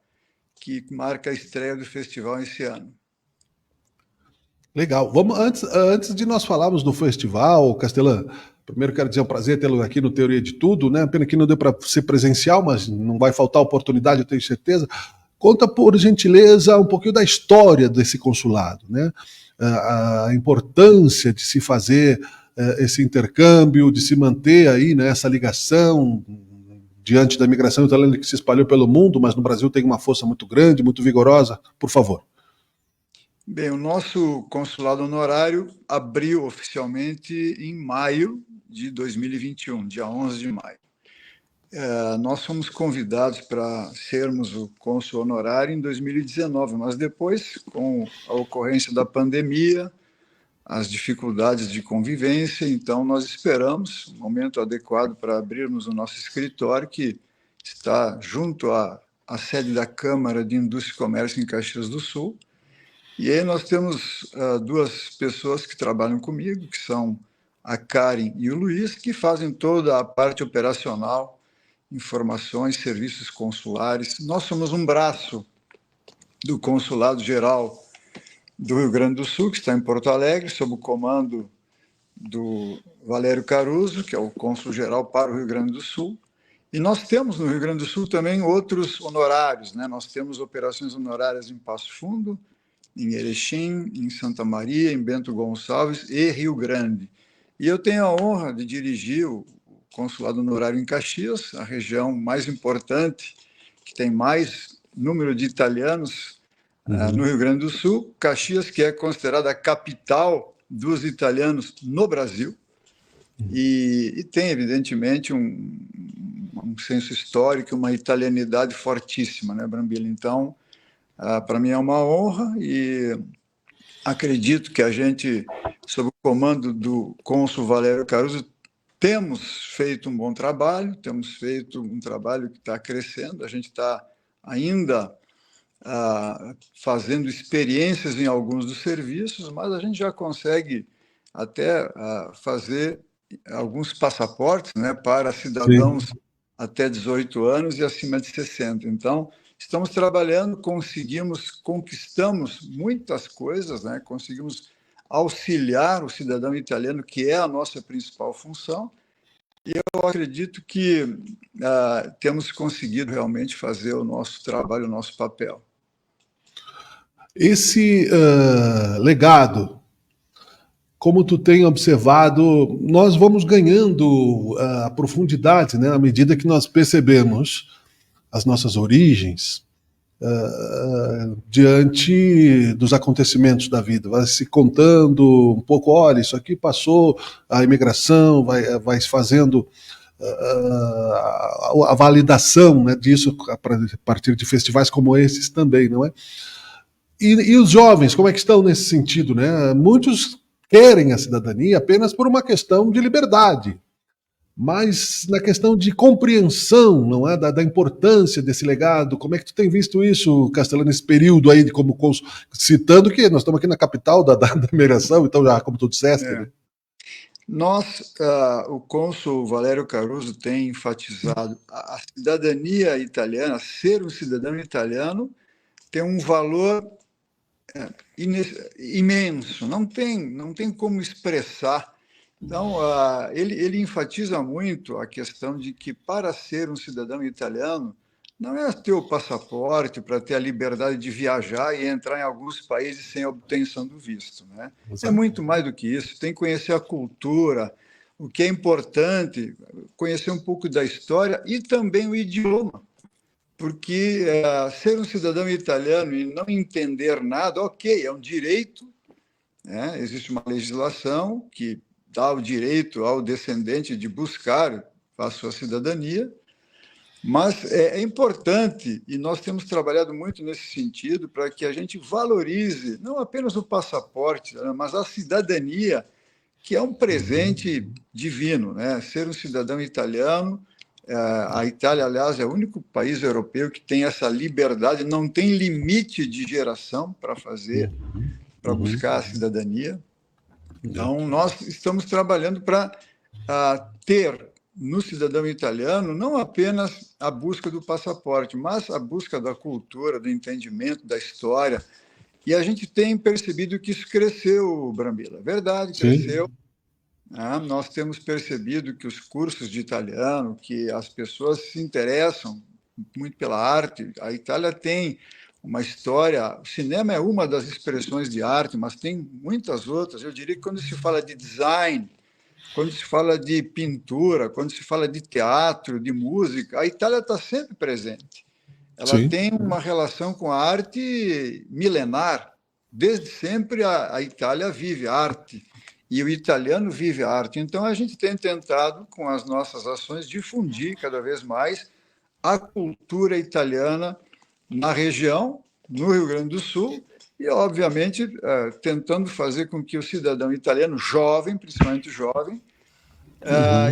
que marca a estreia do festival esse ano. Legal. Vamos, antes de nós falarmos do festival, Castellan, primeiro quero dizer, é um prazer tê-lo aqui no Teoria de Tudo, né? Pena que não deu para ser presencial, mas não vai faltar oportunidade, eu tenho certeza. Conta, por gentileza, um pouquinho da história desse consulado, né? A importância de se fazer esse intercâmbio, de se manter aí, né, essa ligação diante da imigração italiana que se espalhou pelo mundo, mas no Brasil tem uma força muito grande, muito vigorosa. Por favor. Bem, o nosso consulado honorário abriu oficialmente em maio de 2021, dia 11 de maio. Nós fomos convidados para sermos o cônsul honorário em 2019, mas depois, com a ocorrência da pandemia, as dificuldades de convivência, então nós esperamos o momento adequado para abrirmos o nosso escritório, que está junto à sede da Câmara de Indústria e Comércio em Caxias do Sul. E aí nós temos duas pessoas que trabalham comigo, que são a Karen e o Luiz, que fazem toda a parte operacional, informações, serviços consulares. Nós somos um braço do Consulado Geral do Rio Grande do Sul, que está em Porto Alegre, sob o comando do Valério Caruso, que é o cônsul geral para o Rio Grande do Sul. E nós temos no Rio Grande do Sul também outros honorários, né? Nós temos operações honorárias em Passo Fundo, em Erechim, em Santa Maria, em Bento Gonçalves e Rio Grande. E eu tenho a honra de dirigir o Consulado Honorário em Caxias, a região mais importante, que tem mais número de italianos no Rio Grande do Sul. Caxias, que é considerada a capital dos italianos no Brasil, e tem, evidentemente, um senso histórico, uma italianidade fortíssima, né, Brambila? Então, para mim é uma honra e acredito que a gente, sob o comando do cônsul Valério Caruso, temos feito um bom trabalho, temos feito um trabalho que está crescendo, a gente está ainda fazendo experiências em alguns dos serviços, mas a gente já consegue até fazer alguns passaportes, né, para cidadãos até 18 anos e acima de 60. Então, estamos trabalhando, conquistamos muitas coisas, né? Conseguimos auxiliar o cidadão italiano, que é a nossa principal função, e eu acredito que temos conseguido realmente fazer o nosso trabalho, o nosso papel. Esse legado, como tu tem observado, nós vamos ganhando a profundidade, né, à medida que nós percebemos as nossas origens diante dos acontecimentos da vida. Vai se contando um pouco, olha, isso aqui passou, a imigração vai se fazendo a validação, né, disso a partir de festivais como esses também, não é? E os jovens, como é que estão nesse sentido, né? Muitos querem a cidadania apenas por uma questão de liberdade, mas na questão de compreensão, não é, da importância desse legado. Como é que tu tem visto isso, Castelano, nesse período aí de como citando que nós estamos aqui na capital da imigração, então já como tu disseste, né? O cônsul Valério Caruso tem enfatizado a cidadania italiana, ser um cidadão italiano tem um valor imenso, não tem como expressar. Então, ele enfatiza muito a questão de que, para ser um cidadão italiano, não é ter o passaporte para ter a liberdade de viajar e entrar em alguns países sem a obtenção do visto, né? É muito mais do que isso, tem que conhecer a cultura, o que é importante, conhecer um pouco da história e também o idioma, porque ser um cidadão italiano e não entender nada, ok, é um direito, né? Existe uma legislação que dá o direito ao descendente de buscar a sua cidadania, mas é importante, e nós temos trabalhado muito nesse sentido, para que a gente valorize não apenas o passaporte, mas a cidadania, que é um presente divino, né? Ser um cidadão italiano, a Itália, aliás, é o único país europeu que tem essa liberdade, não tem limite de geração para buscar a cidadania. Então, nós estamos trabalhando para ter no cidadão italiano não apenas a busca do passaporte, mas a busca da cultura, do entendimento, da história. E a gente tem percebido que isso cresceu, Brambila. É verdade, cresceu. Nós temos percebido que os cursos de italiano, que as pessoas se interessam muito pela arte. A Itália tem uma história, o cinema é uma das expressões de arte, mas tem muitas outras. Eu diria que quando se fala de design, quando se fala de pintura, quando se fala de teatro, de música, a Itália está sempre presente. Ela tem uma relação com a arte milenar. Desde sempre a Itália vive arte e o italiano vive a arte. Então, a gente tem tentado, com as nossas ações, difundir cada vez mais a cultura italiana na região, no Rio Grande do Sul, e, obviamente, tentando fazer com que o cidadão italiano jovem, principalmente jovem,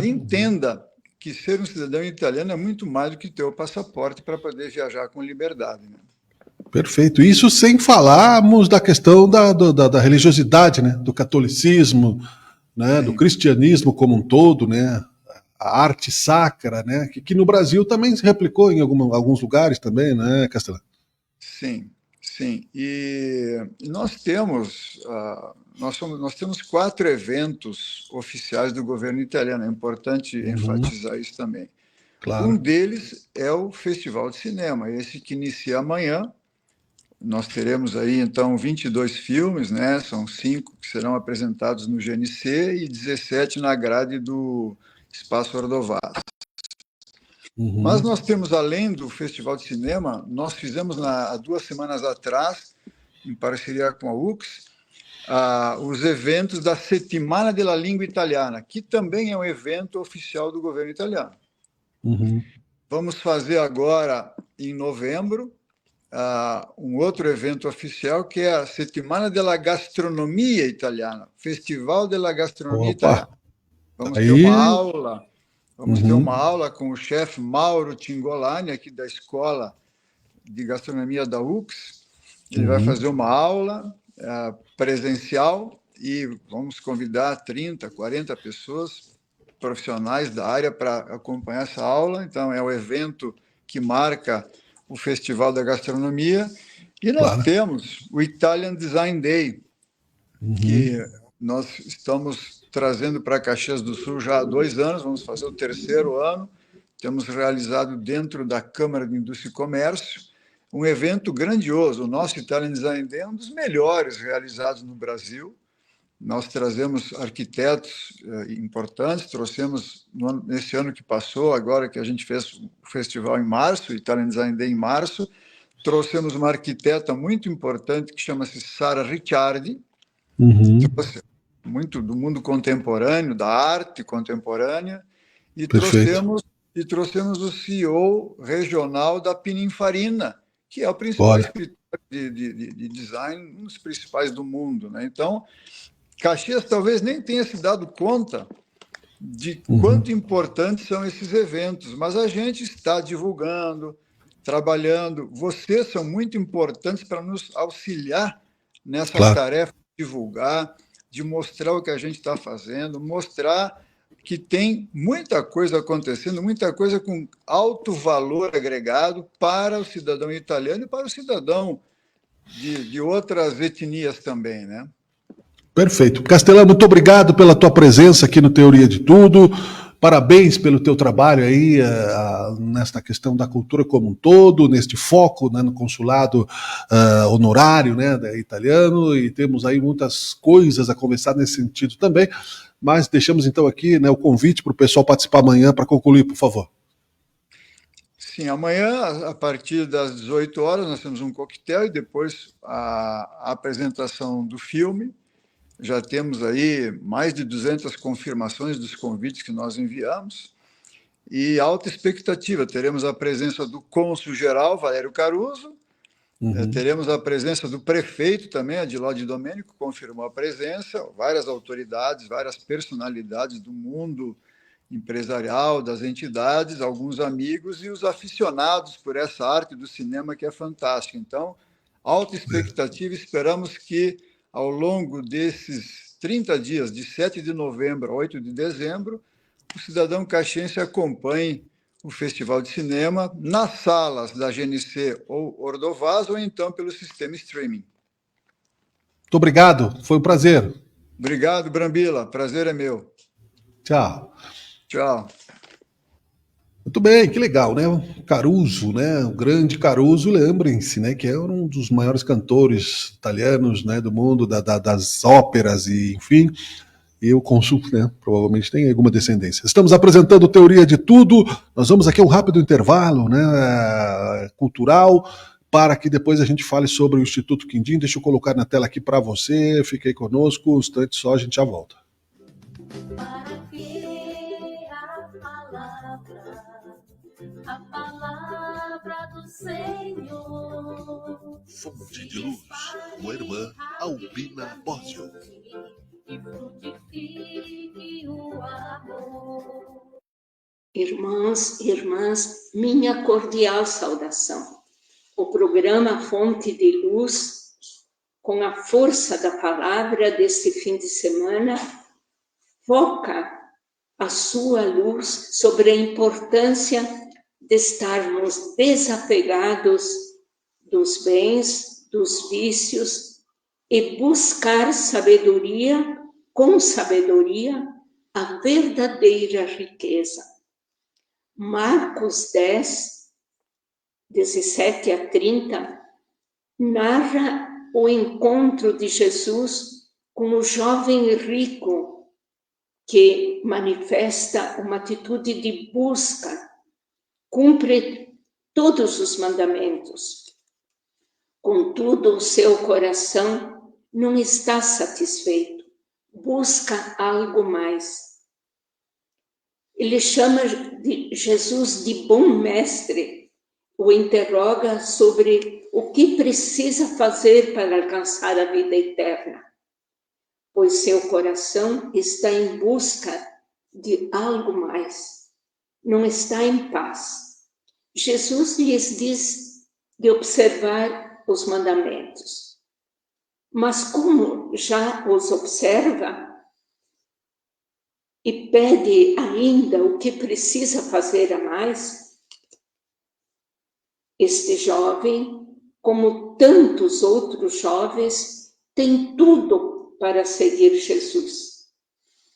entenda que ser um cidadão italiano é muito mais do que ter o passaporte para poder viajar com liberdade, né? Perfeito. Isso sem falarmos da questão da religiosidade, né? Do catolicismo, né? Do cristianismo como um todo, né? A arte sacra, né? Que no Brasil também se replicou em alguns lugares também, né, Castelano? Sim, sim. E nós temos 4 eventos oficiais do governo italiano. É importante enfatizar isso também. Claro. Um deles é o Festival de Cinema, esse que inicia amanhã. Nós teremos aí, então, 22 filmes, né? São 5 que serão apresentados no GNC e 17 na grade do Espaço Ordovás. Mas nós temos, além do Festival de Cinema, nós fizemos há 2 semanas atrás, em parceria com a UX, os eventos da Settimana della Lingua Italiana, que também é um evento oficial do governo italiano. Vamos fazer agora, em novembro, um outro evento oficial, que é a Settimana della Gastronomia Italiana, Festival della Gastronomia Italiana. Vamos ter uma aula... Vamos ter uma aula com o chefe Mauro Tingolani, aqui da Escola de Gastronomia da UX. Ele vai fazer uma aula presencial e vamos convidar 30, 40 pessoas profissionais da área para acompanhar essa aula. Então, é o evento que marca o Festival da Gastronomia. E nós temos o Italian Design Day, que nós estamos trazendo para Caxias do Sul já há 2 anos, vamos fazer o 3º ano. Temos realizado dentro da Câmara de Indústria e Comércio um evento grandioso. O nosso Italian Design Day é um dos melhores realizados no Brasil. Nós trazemos arquitetos importantes, trouxemos nesse ano que passou, agora que a gente fez o festival em março, o Italian Design Day em março, trouxemos uma arquiteta muito importante que chama-se Sara Ricciardi, muito do mundo contemporâneo, da arte contemporânea, E Perfeito. trouxemos o CEO regional da Pininfarina, que é o principal Olha, escritório de design, um dos principais do mundo, né? Então, Caxias talvez nem tenha se dado conta de quanto importantes são esses eventos, mas a gente está divulgando, trabalhando. Vocês são muito importantes para nos auxiliar nessa claro. tarefa de divulgar, de mostrar o que a gente está fazendo, mostrar que tem muita coisa acontecendo, muita coisa com alto valor agregado para o cidadão italiano e para o cidadão de outras etnias também, né? Perfeito. Castelão, muito obrigado pela tua presença aqui no Teoria de Tudo. Parabéns pelo teu trabalho aí nesta questão da cultura como um todo, neste foco, né, no consulado honorário, né, italiano, e temos aí muitas coisas a conversar nesse sentido também, mas deixamos então aqui, né, o convite para o pessoal participar amanhã para concluir, por favor. Sim, amanhã, a partir das 18 horas, nós temos um coquetel e depois a apresentação do filme. Já temos aí mais de 200 confirmações dos convites que nós enviamos e alta expectativa. Teremos a presença do cônsul-geral, Valério Caruso, teremos a presença do prefeito também, Adiló de Domênico, confirmou a presença, várias autoridades, várias personalidades do mundo empresarial, das entidades, alguns amigos e os aficionados por essa arte do cinema que é fantástica. Então, alta expectativa, esperamos que ao longo desses 30 dias, de 7 de novembro a 8 de dezembro, o cidadão caxiense acompanhe o Festival de Cinema nas salas da GNC ou Ordovaz ou então pelo sistema streaming. Muito obrigado, foi um prazer. Obrigado, Brambila, prazer é meu. Tchau. Tchau. Muito bem, que legal, né? O Caruso, né? O grande Caruso, lembrem-se, né? Que é um dos maiores cantores italianos, né? Do mundo, das óperas e, enfim. E o cônsul, né? Provavelmente tem alguma descendência. Estamos apresentando Teoria de Tudo. Nós vamos aqui a um rápido intervalo, né? Cultural, para que depois a gente fale sobre o Instituto Quindim. Deixa eu colocar na tela aqui para você. Fique aí conosco, um instante só, a gente já volta. A palavra do Senhor. Fonte de luz, com a irmã Albina Bósio. E frutifique o amor. Irmãs e irmãs, minha cordial saudação. O programa Fonte de Luz, com a força da palavra deste fim de semana, foca a sua luz sobre a importância de estarmos desapegados dos bens, dos vícios e buscar sabedoria, com sabedoria, a verdadeira riqueza. Marcos 10, 17 a 30, narra o encontro de Jesus com o jovem rico que manifesta uma atitude de busca, cumpre todos os mandamentos. Contudo, o seu coração não está satisfeito, busca algo mais. Ele chama Jesus de bom mestre, o interroga sobre o que precisa fazer para alcançar a vida eterna, pois seu coração está em busca de algo mais, não está em paz. Jesus lhes diz de observar os mandamentos, mas como já os observa e pede ainda o que precisa fazer a mais, este jovem, como tantos outros jovens, tem tudo para seguir Jesus.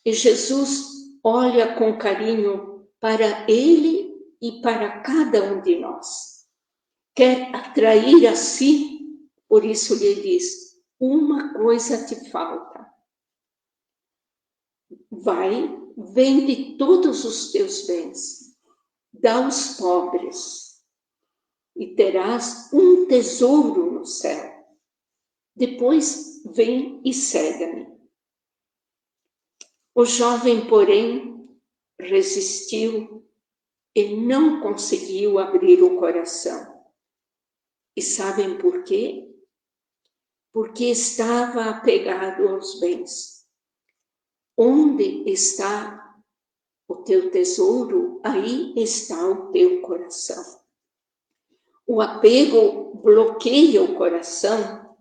E Jesus olha com carinho para ele e para cada um de nós. Quer atrair a si, por isso lhe diz, uma coisa te falta. Vai, vende todos os teus bens, dá aos pobres, e terás um tesouro no céu. Depois vem e segue-me. O jovem, porém, resistiu e não conseguiu abrir o coração. E sabem por quê? Porque estava apegado aos bens. Onde está o teu tesouro, aí está o teu coração. O apego bloqueia o coração,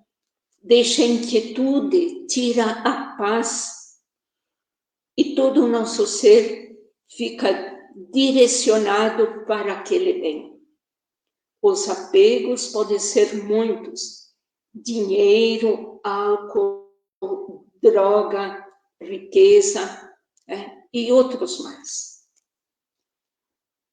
deixa a inquietude, tira a paz, e todo o nosso ser fica direcionado para aquele bem. Os apegos podem ser muitos: dinheiro, álcool, droga, riqueza, e outros mais.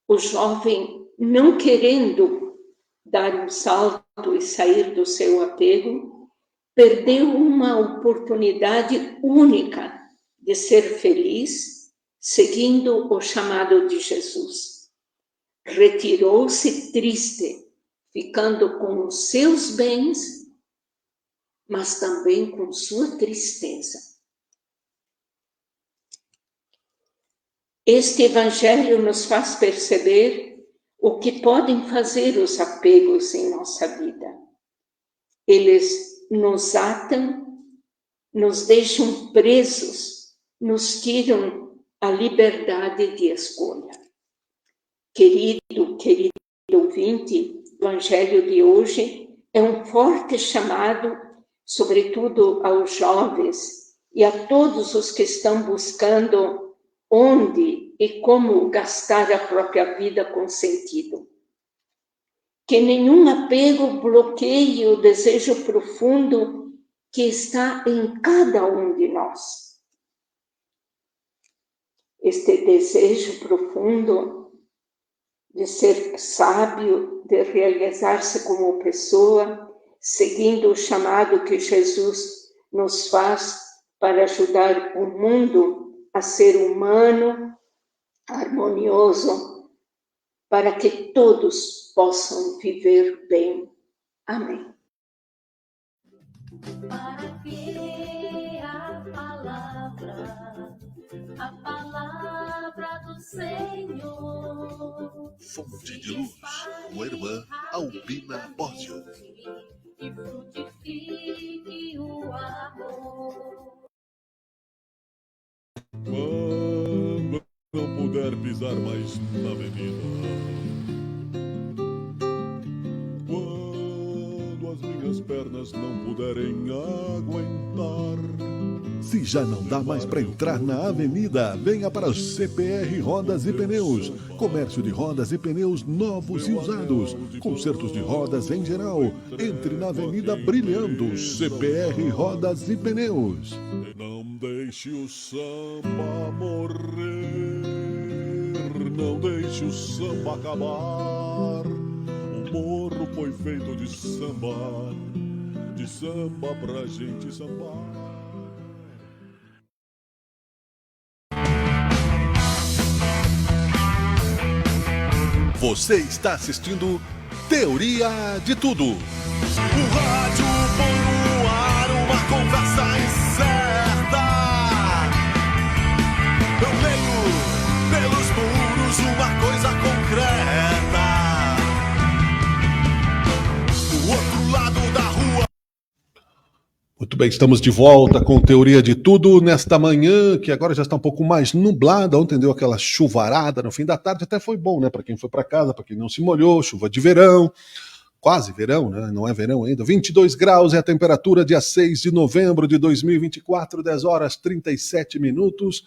O jovem, não querendo dar um salto e sair do seu apego, perdeu uma oportunidade única de ser feliz, seguindo o chamado de Jesus. Retirou-se triste, ficando com os seus bens, mas também com sua tristeza. Este evangelho nos faz perceber o que podem fazer os apegos em nossa vida. Eles nos atam, nos deixam presos, nos tiram a liberdade de escolha. Querido ouvinte, o evangelho de hoje é um forte chamado, sobretudo aos jovens e a todos os que estão buscando onde e como gastar a própria vida com sentido. Que nenhum apego bloqueie o desejo profundo que está em cada um de nós. Este desejo profundo de ser sábio, de realizar-se como pessoa, seguindo o chamado que Jesus nos faz para ajudar o mundo a ser humano, harmonioso, para que todos possam viver bem. Amém. Para que a palavra do Senhor, Fonte de luz, com a irmã Albina Bósio. e frutifique o amor. Quando não puder pisar mais na avenida, quando as minhas pernas não puderem aguentar, Se já não dá mais para entrar na avenida, venha para o CPR Rodas e Pneus. Comércio de rodas e pneus novos e usados. Consertos de rodas em geral. Entre na Avenida Brilhando. CPR Rodas e Pneus. e não deixe o samba morrer, não deixe o samba acabar. O morro foi feito de samba pra gente sambar. Você está assistindo Teoria de Tudo. O rádio põe no ar uma conversa incerta. Eu leio pelos muros uma coisa concreta. Do outro lado da rua. Muito bem, estamos de volta com Teoria de Tudo nesta manhã, que agora já está um pouco mais nublada. Ontem deu aquela chuvarada no fim da tarde, até foi bom, né? Para quem foi para casa, para quem não se molhou, chuva de verão, quase verão, né? Não é verão ainda. 22 graus é a temperatura, dia 6 de novembro de 2024, 10 horas 37 minutos.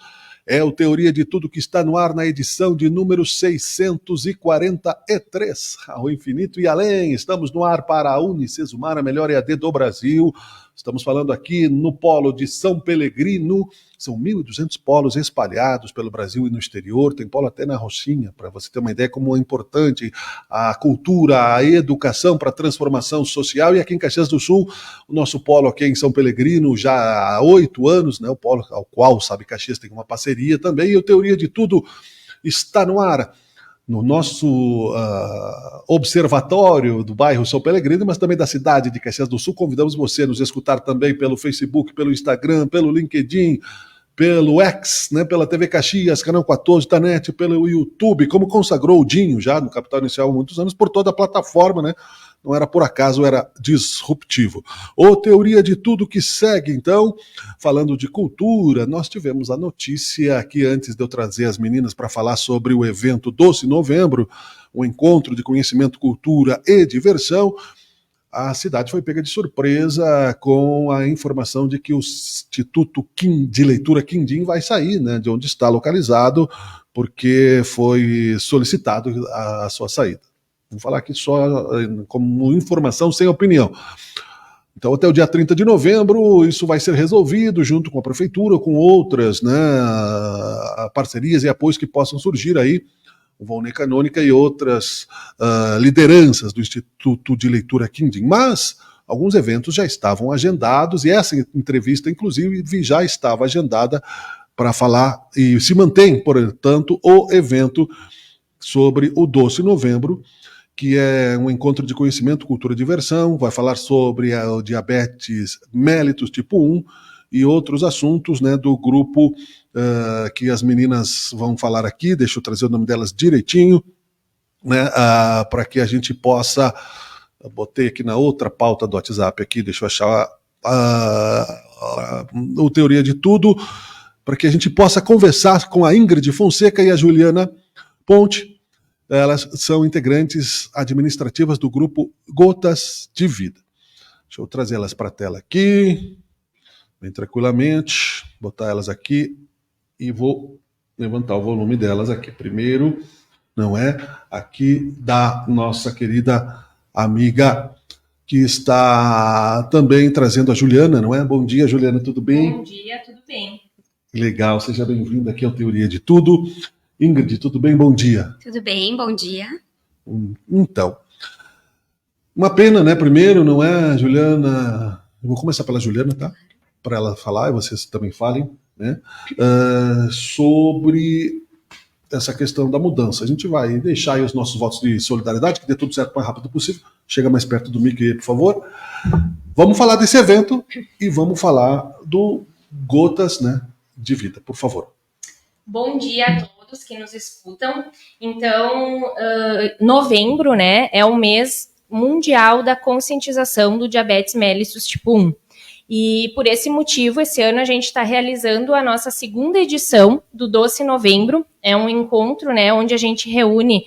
É o Teoria de Tudo que está no ar na edição de número 643, ao infinito e além. Estamos no ar para a Unicesumar, a melhor EAD do Brasil. Estamos falando aqui no polo de São Pelegrino. São 1.200 polos espalhados pelo Brasil e no exterior. Tem polo até na Rocinha, para você ter uma ideia como é importante a cultura, a educação para a transformação social. E aqui em Caxias do Sul, o nosso polo aqui em São Pelegrino já há 8 anos, né? O polo ao qual, sabe, Caxias tem uma parceria também. E o Teoria de Tudo está no ar no nosso observatório do bairro São Pelegrino, mas também da cidade de Caxias do Sul. Convidamos você a nos escutar também pelo Facebook, pelo Instagram, pelo LinkedIn, pelo X, né, pela TV Caxias, Canal 14 da NET, pelo YouTube, como consagrou o Dinho já no Capital Inicial há muitos anos, por toda a plataforma, né? Não era por acaso, era disruptivo. Ô, Teoria de Tudo que segue, então, falando de cultura, nós tivemos a notícia aqui antes de eu trazer as meninas para falar sobre o evento Doce Novembro, um encontro de conhecimento, cultura e diversão. A cidade foi pega de surpresa com a informação de que o Instituto de Leitura Quindim vai sair, né, de onde está localizado, porque foi solicitado a sua saída. Vou falar aqui só como informação sem opinião. Então, até o dia 30 de novembro, isso vai ser resolvido junto com a prefeitura, com outras, né, parcerias e apoios que possam surgir aí, o Volney Canônica e outras lideranças do Instituto de Leitura Quindim. Mas alguns eventos já estavam agendados e essa entrevista, inclusive, já estava agendada para falar, e se mantém, portanto, o evento sobre o Doce Novembro, que é um encontro de conhecimento, cultura e diversão, vai falar sobre o diabetes mellitus tipo 1 e outros assuntos, né, do grupo que as meninas vão falar aqui. Deixa eu trazer o nome delas direitinho, né, para que a gente possa... Eu botei aqui na outra pauta do WhatsApp aqui, deixa eu achar o Teoria de Tudo, para que a gente possa conversar com a Ingrid Fonseca e a Juliana Ponte. Elas são integrantes administrativas do grupo Gotas de Vida. Deixa eu trazer elas para a tela aqui, bem tranquilamente, botar elas aqui e vou levantar o volume delas aqui. Primeiro, não é? Aqui da nossa querida amiga que está também trazendo a Juliana, não é? Bom dia, Juliana, tudo bem? Bom dia, tudo bem. Legal, seja bem-vinda aqui ao Teoria de Tudo. Ingrid, tudo bem? Bom dia. Tudo bem, bom dia. Então, uma pena, né? Primeiro, não é, Juliana? Eu vou começar pela Juliana, tá? Para ela falar e vocês também falem, né? Sobre essa questão da mudança. A gente vai deixar aí os nossos votos de solidariedade, que dê tudo certo o mais rápido possível. Chega mais perto do Mickey, por favor. Vamos falar desse evento e vamos falar do Gotas, né, de Vida, por favor. Bom dia a todos que nos escutam. Então, novembro, né, é o mês mundial da conscientização do diabetes mellitus tipo 1. E por esse motivo, esse ano a gente está realizando a nossa segunda edição do Doce Novembro. É um encontro, né, onde a gente reúne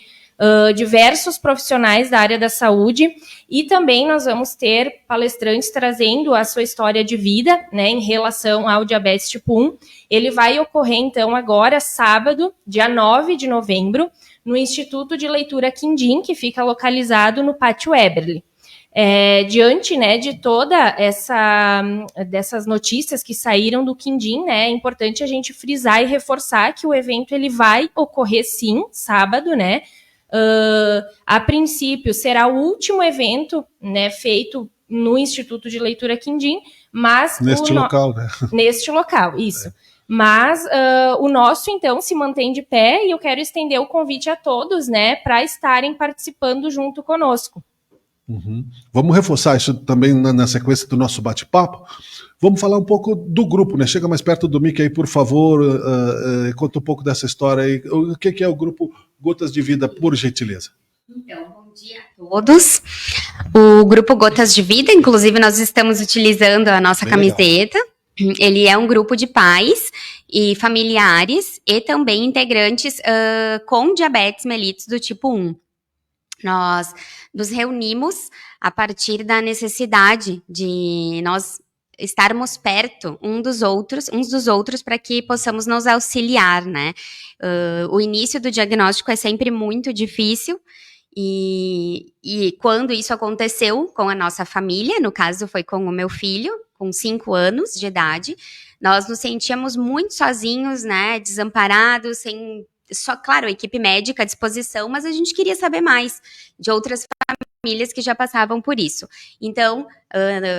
diversos profissionais da área da saúde e também nós vamos ter palestrantes trazendo a sua história de vida, né, em relação ao diabetes tipo 1. Ele vai ocorrer, então, agora, sábado, dia 9 de novembro, no Instituto de Leitura Quindim, que fica localizado no Pátio Eberle. Diante, né, de toda dessas notícias que saíram do Quindim, né, é importante a gente frisar e reforçar que o evento ele vai ocorrer sim, sábado, né. A princípio será o último evento, né, feito no Instituto de Leitura Quindim, mas neste local, né? Neste local, isso. Mas o nosso, então, se mantém de pé e eu quero estender o convite a todos, né, para estarem participando junto conosco. Uhum. Vamos reforçar isso também na sequência do nosso bate-papo. Vamos falar um pouco do grupo, né? Chega mais perto do Mickey aí, por favor, conta um pouco dessa história aí. O que é o grupo Gotas de Vida, por gentileza? Então, bom dia a todos. O grupo Gotas de Vida, inclusive nós estamos utilizando a nossa camiseta. Legal. Ele é um grupo de pais e familiares e também integrantes com diabetes mellitus do tipo 1. Nós nos reunimos a partir da necessidade de nós estarmos perto uns dos outros para que possamos nos auxiliar, né? O início do diagnóstico é sempre muito difícil e quando isso aconteceu com a nossa família, no caso foi com o meu filho, com 5 anos de idade, nós nos sentíamos muito sozinhos, né? Desamparados, sem... Só, claro, a equipe médica à disposição, mas a gente queria saber mais de outras famílias que já passavam por isso. Então,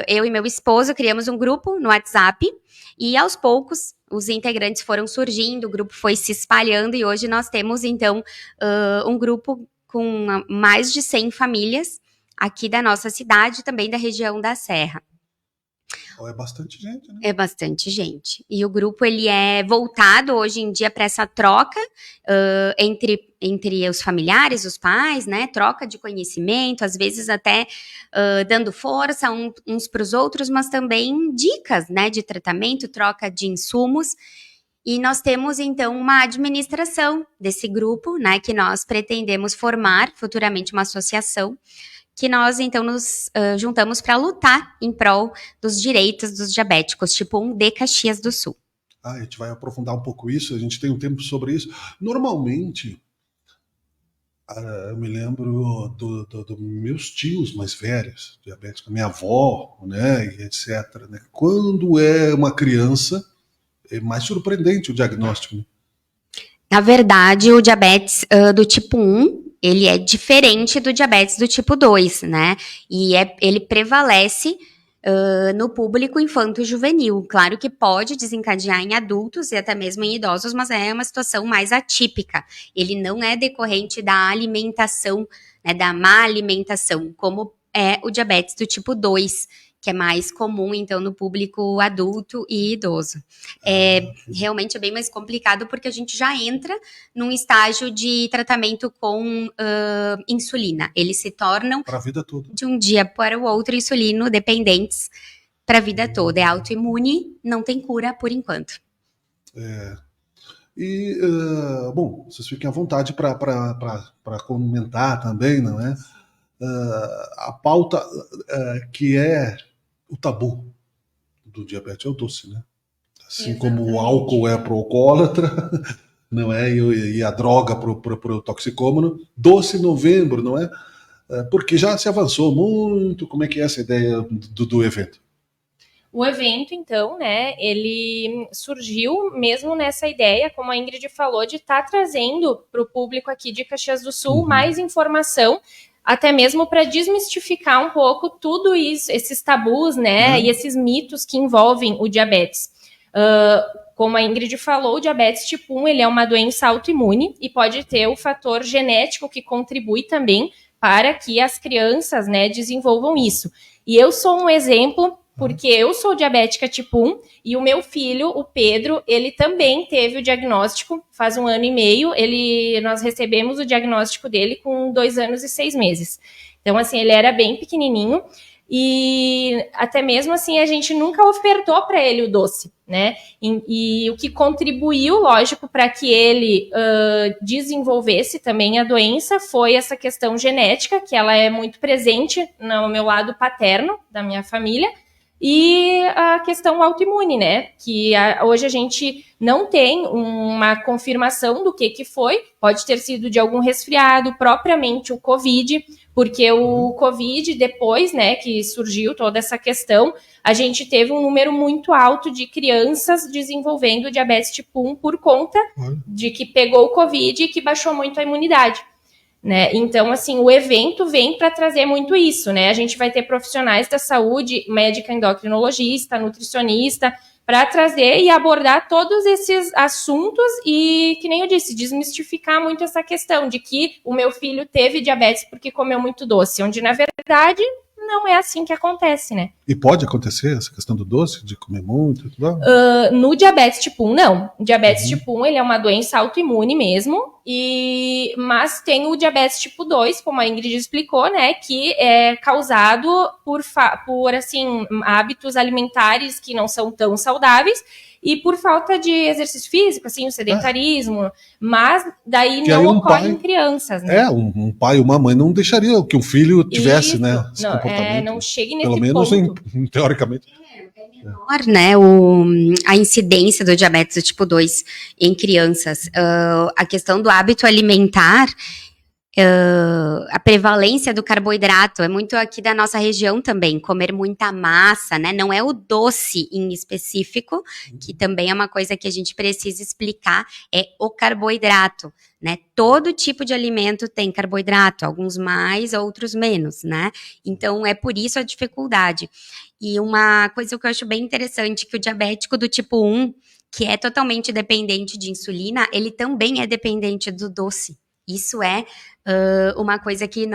eu e meu esposo criamos um grupo no WhatsApp e, aos poucos, os integrantes foram surgindo, o grupo foi se espalhando e hoje nós temos, então, um grupo com mais de 100 famílias aqui da nossa cidade e também da região da Serra. É bastante gente, né? É bastante gente. E o grupo, ele é voltado hoje em dia para essa troca entre os familiares, os pais, né? Troca de conhecimento, às vezes até dando força uns para os outros, mas também dicas, né? De tratamento, troca de insumos. E nós temos, então, uma administração desse grupo, né? Que nós pretendemos formar futuramente uma associação, que nós, então, nos juntamos para lutar em prol dos direitos dos diabéticos tipo 1 de Caxias do Sul. A gente vai aprofundar um pouco isso, a gente tem um tempo sobre isso. Normalmente, eu me lembro dos meus tios mais velhos, diabéticos, minha avó, né, e etc. Né? Quando é uma criança, é mais surpreendente o diagnóstico. Né? Na verdade, o diabetes do tipo 1, ele é diferente do diabetes do tipo 2, né? E ele prevalece no público infanto-juvenil. Claro que pode desencadear em adultos e até mesmo em idosos, mas é uma situação mais atípica. Ele não é decorrente da alimentação, né, da má alimentação, como é o diabetes do tipo 2, que é mais comum, então, no público adulto e idoso. Realmente é bem mais complicado, porque a gente já entra num estágio de tratamento com insulina. Eles se tornam, para a vida toda, de um dia para o outro, insulino dependentes para a vida toda. É autoimune, não tem cura por enquanto. E, bom, vocês fiquem à vontade para comentar também, não é? A pauta que é o tabu do diabetes é o doce, né? Assim como o álcool é pro alcoólatra, não é? E a droga pro toxicômano, doce em novembro, não é? Porque já se avançou muito. Como é que é essa ideia do evento? O evento, então, né, ele surgiu mesmo nessa ideia, como a Ingrid falou, de estar trazendo para o público aqui de Caxias do Sul mais informação, até mesmo para desmistificar um pouco tudo isso, esses tabus, né, e esses mitos que envolvem o diabetes. Como a Ingrid falou, o diabetes tipo 1, ele é uma doença autoimune e pode ter o fator genético que contribui também para que as crianças, né, desenvolvam isso. E eu sou um exemplo, porque eu sou diabética tipo 1 e o meu filho, o Pedro, ele também teve o diagnóstico faz 1 ano e meio. Nós recebemos o diagnóstico dele com 2 anos e 6 meses. Então, assim, ele era bem pequenininho e até mesmo assim a gente nunca ofertou para ele o doce, né? E o que contribuiu, lógico, para que ele desenvolvesse também a doença foi essa questão genética, que ela é muito presente no meu lado paterno, da minha família, e a questão autoimune, né? Que hoje a gente não tem uma confirmação do que foi. Pode ter sido de algum resfriado, propriamente o Covid, porque o Covid, depois, né, que surgiu toda essa questão, a gente teve um número muito alto de crianças desenvolvendo diabetes tipo 1 por conta de que pegou o Covid e que baixou muito a imunidade. Né? Então, assim, o evento vem para trazer muito isso, né? A gente vai ter profissionais da saúde, médica endocrinologista, nutricionista, para trazer e abordar todos esses assuntos e, que nem eu disse, desmistificar muito essa questão de que o meu filho teve diabetes porque comeu muito doce, onde, na verdade, não é assim que acontece, né? E pode acontecer essa questão do doce, de comer muito e tudo? No diabetes tipo 1, não. O diabetes tipo 1, ele é uma doença autoimune mesmo, mas tem o diabetes tipo 2, como a Ingrid explicou, né, que é causado por assim, hábitos alimentares que não são tão saudáveis e por falta de exercício físico, assim, o sedentarismo, mas daí que não aí ocorre em crianças, né? Um pai e uma mãe não deixaria que um filho tivesse, Isso, né, esse comportamento. Não chegue nesse Pelo menos ponto. Teoricamente. Menor, né, a incidência do diabetes do tipo 2 em crianças. A questão do hábito alimentar, a prevalência do carboidrato é muito aqui da nossa região também, comer muita massa, né, não é o doce em específico, que também é uma coisa que a gente precisa explicar, é o carboidrato, né, todo tipo de alimento tem carboidrato, alguns mais, outros menos, né, então é por isso a dificuldade. E uma coisa que eu acho bem interessante, que o diabético do tipo 1, que é totalmente dependente de insulina, ele também é dependente do doce. Isso é uma coisa que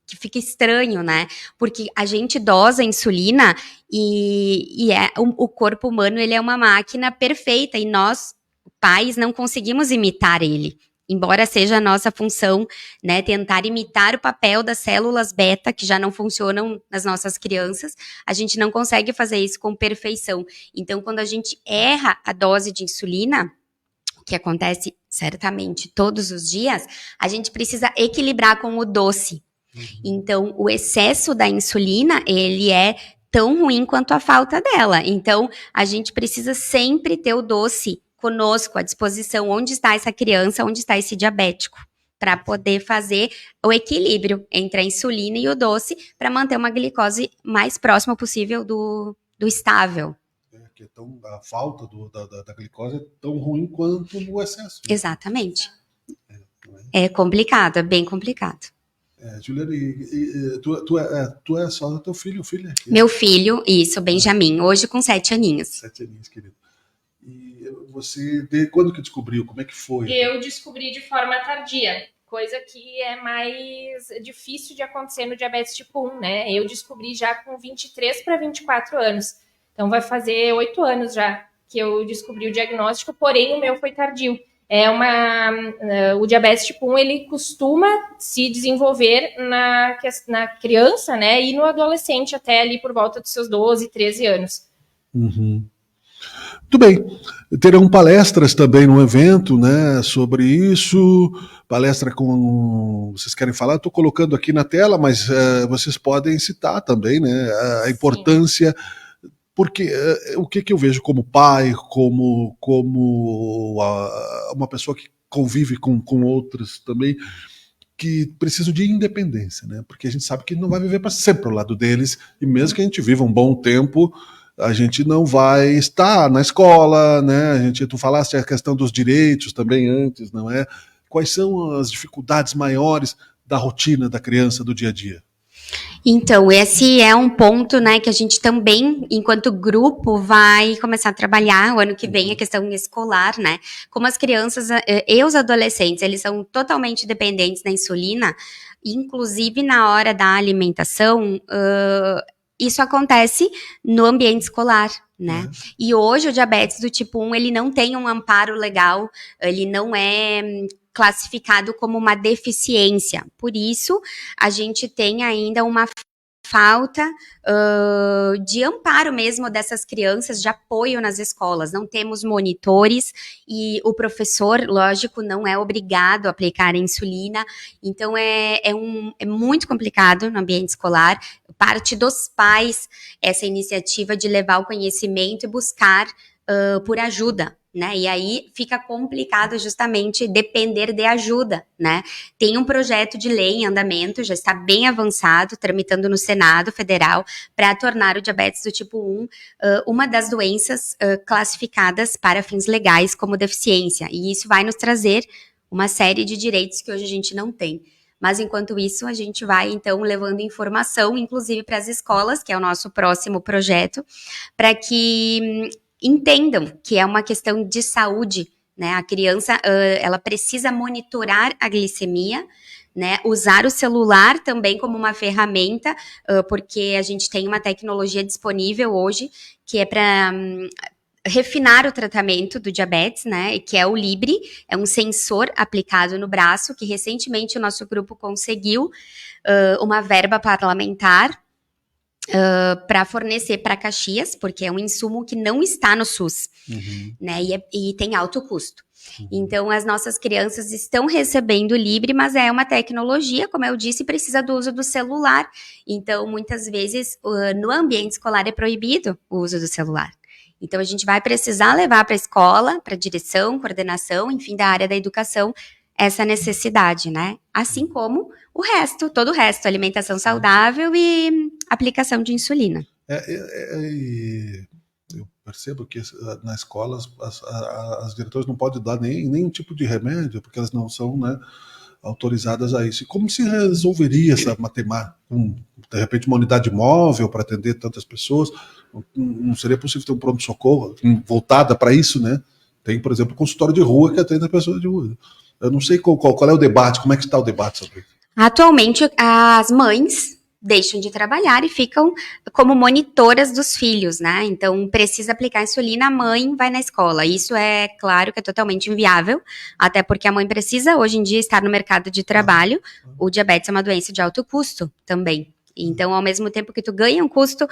que fica estranho, né? Porque a gente dosa a insulina e o corpo humano, ele é uma máquina perfeita e nós, pais, não conseguimos imitar ele. Embora seja a nossa função, né, tentar imitar o papel das células beta, que já não funcionam nas nossas crianças, a gente não consegue fazer isso com perfeição. Então, quando a gente erra a dose de insulina, que acontece certamente todos os dias, a gente precisa equilibrar com o doce. Então, o excesso da insulina, ele é tão ruim quanto a falta dela. Então, a gente precisa sempre ter o doce conosco, à disposição, onde está essa criança, onde está esse diabético, para poder fazer o equilíbrio entre a insulina e o doce, para manter uma glicose mais próxima possível do estável. Que a falta da glicose é tão ruim quanto o excesso. Exatamente. É complicado, é bem complicado. Juliana, tu é só do teu filho, aqui? Meu filho, isso, Benjamin, hoje com 7 aninhos. 7 aninhos, querido. E você, quando que descobriu? Como é que foi? Eu descobri de forma tardia, coisa que é mais difícil de acontecer no diabetes tipo 1, né? Eu descobri já com 23 para 24 anos. Então vai fazer 8 anos já que eu descobri o diagnóstico, porém o meu foi tardio. O diabetes tipo 1, ele costuma se desenvolver na criança, né? E no adolescente até ali por volta dos seus 12, 13 anos. Uhum. Muito bem, terão palestras também no evento, né, sobre isso, palestra com, vocês querem falar? Estou colocando aqui na tela, mas vocês podem citar também, né, a importância, porque o que eu vejo como pai, como uma pessoa que convive com outras também, que precisam de independência, né, porque a gente sabe que não vai viver para sempre ao lado deles, e mesmo que a gente viva um bom tempo, a gente não vai estar na escola, né? Tu falaste a questão dos direitos também antes, não é? Quais são as dificuldades maiores da rotina da criança do dia a dia? Então, esse é um ponto, né, que a gente também, enquanto grupo, vai começar a trabalhar o ano que vem, a questão escolar, né? Como as crianças e os adolescentes, eles são totalmente dependentes da insulina, inclusive na hora da alimentação, isso acontece no ambiente escolar, né? E hoje o diabetes do tipo 1, ele não tem um amparo legal, ele não é classificado como uma deficiência. Por isso, a gente tem ainda uma falta de amparo mesmo dessas crianças, de apoio nas escolas. Não temos monitores e o professor, lógico, não é obrigado a aplicar a insulina. Então, é muito complicado no ambiente escolar. Parte dos pais, essa iniciativa de levar o conhecimento e buscar por ajuda, né? E aí fica complicado justamente depender de ajuda, né? Tem um projeto de lei em andamento, já está bem avançado, tramitando no Senado Federal, para tornar o diabetes do tipo 1 uma das doenças classificadas para fins legais como deficiência. E isso vai nos trazer uma série de direitos que hoje a gente não tem. Mas, enquanto isso, a gente vai, então, levando informação, inclusive para as escolas, que é o nosso próximo projeto, para que entendam que é uma questão de saúde, né? A criança, ela precisa monitorar a glicemia, né? Usar o celular também como uma ferramenta, porque a gente tem uma tecnologia disponível hoje, que é para refinar o tratamento do diabetes, né, que é o Libre, é um sensor aplicado no braço, que recentemente o nosso grupo conseguiu uma verba parlamentar para fornecer para Caxias, porque é um insumo que não está no SUS, né, e tem alto custo. Então, as nossas crianças estão recebendo o Libre, mas é uma tecnologia, como eu disse, precisa do uso do celular. Então, muitas vezes, no ambiente escolar é proibido o uso do celular. Então, a gente vai precisar levar para a escola, para a direção, coordenação, enfim, da área da educação, essa necessidade, né? Assim como o resto, todo o resto, alimentação saudável e aplicação de insulina. Eu percebo que na escola as diretoras não podem dar nenhum tipo de remédio, porque elas não são, né, autorizadas a isso. E como se resolveria essa matemática? De repente, uma unidade móvel para atender tantas pessoas? Não seria possível ter um pronto-socorro voltada para isso, né? Tem, por exemplo, consultório de rua que atende a pessoas de rua. Eu não sei qual é o debate, como é que está o debate sobre isso? Atualmente, as mães deixam de trabalhar e ficam como monitoras dos filhos, né? Então, precisa aplicar insulina, a mãe vai na escola. Isso é claro que é totalmente inviável, até porque a mãe precisa, hoje em dia, estar no mercado de trabalho. O diabetes é uma doença de alto custo também. Então, ao mesmo tempo que tu ganha um custo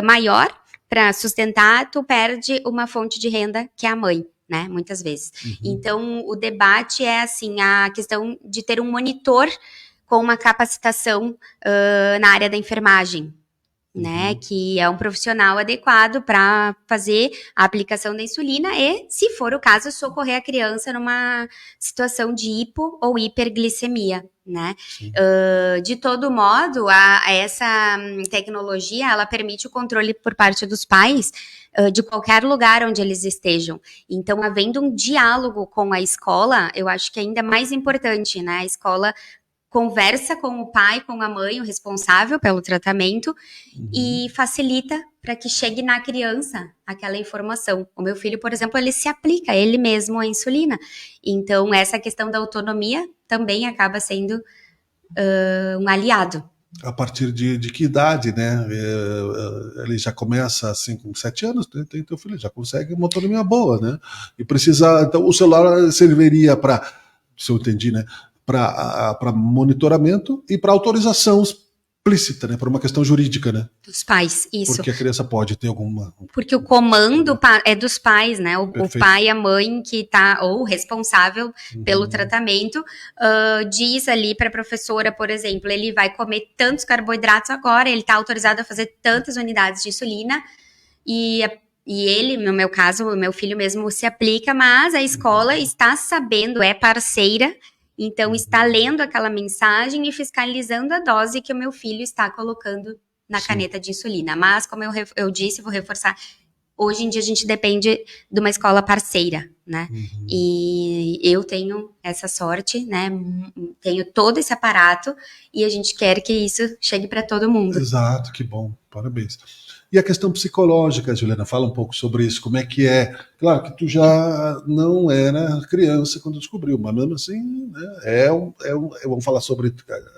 maior para sustentar, tu perde uma fonte de renda, que é a mãe, né? Muitas vezes. Então, o debate é, assim, a questão de ter um monitor com uma capacitação na área da enfermagem, né, que é um profissional adequado para fazer a aplicação da insulina e, se for o caso, socorrer a criança numa situação de hipo ou hiperglicemia, né. De todo modo, essa tecnologia, ela permite o controle por parte dos pais de qualquer lugar onde eles estejam. Então, havendo um diálogo com a escola, eu acho que é ainda mais importante, né, a escola conversa com o pai, com a mãe, o responsável pelo tratamento, e facilita para que chegue na criança aquela informação. O meu filho, por exemplo, ele se aplica ele mesmo a insulina. Então, essa questão da autonomia também acaba sendo um aliado. A partir de que idade, né? Ele já começa assim com 7 anos, tem teu filho, já consegue uma autonomia boa, né? E precisa. Então, o celular serviria para, se eu entendi, né? Para monitoramento e para autorização explícita, né? Por uma questão jurídica, né? Dos pais, isso. Porque a criança pode ter alguma... Porque o comando é dos pais, né? O pai e a mãe que tá, ou responsável pelo tratamento, diz ali para a professora, por exemplo, ele vai comer tantos carboidratos agora, ele tá autorizado a fazer tantas unidades de insulina, e ele, no meu caso, o meu filho mesmo se aplica, mas a escola está sabendo, é parceira. Então, está lendo aquela mensagem e fiscalizando a dose que o meu filho está colocando na caneta de insulina. Mas, como eu disse, vou reforçar, hoje em dia a gente depende de uma escola parceira, né? E eu tenho essa sorte, né? Tenho todo esse aparato e a gente quer que isso chegue para todo mundo. Exato, que bom, parabéns. E a questão psicológica, Juliana, fala um pouco sobre isso, como é que é? Claro que tu já não era criança quando descobriu, mas mesmo assim, né, vamos falar sobre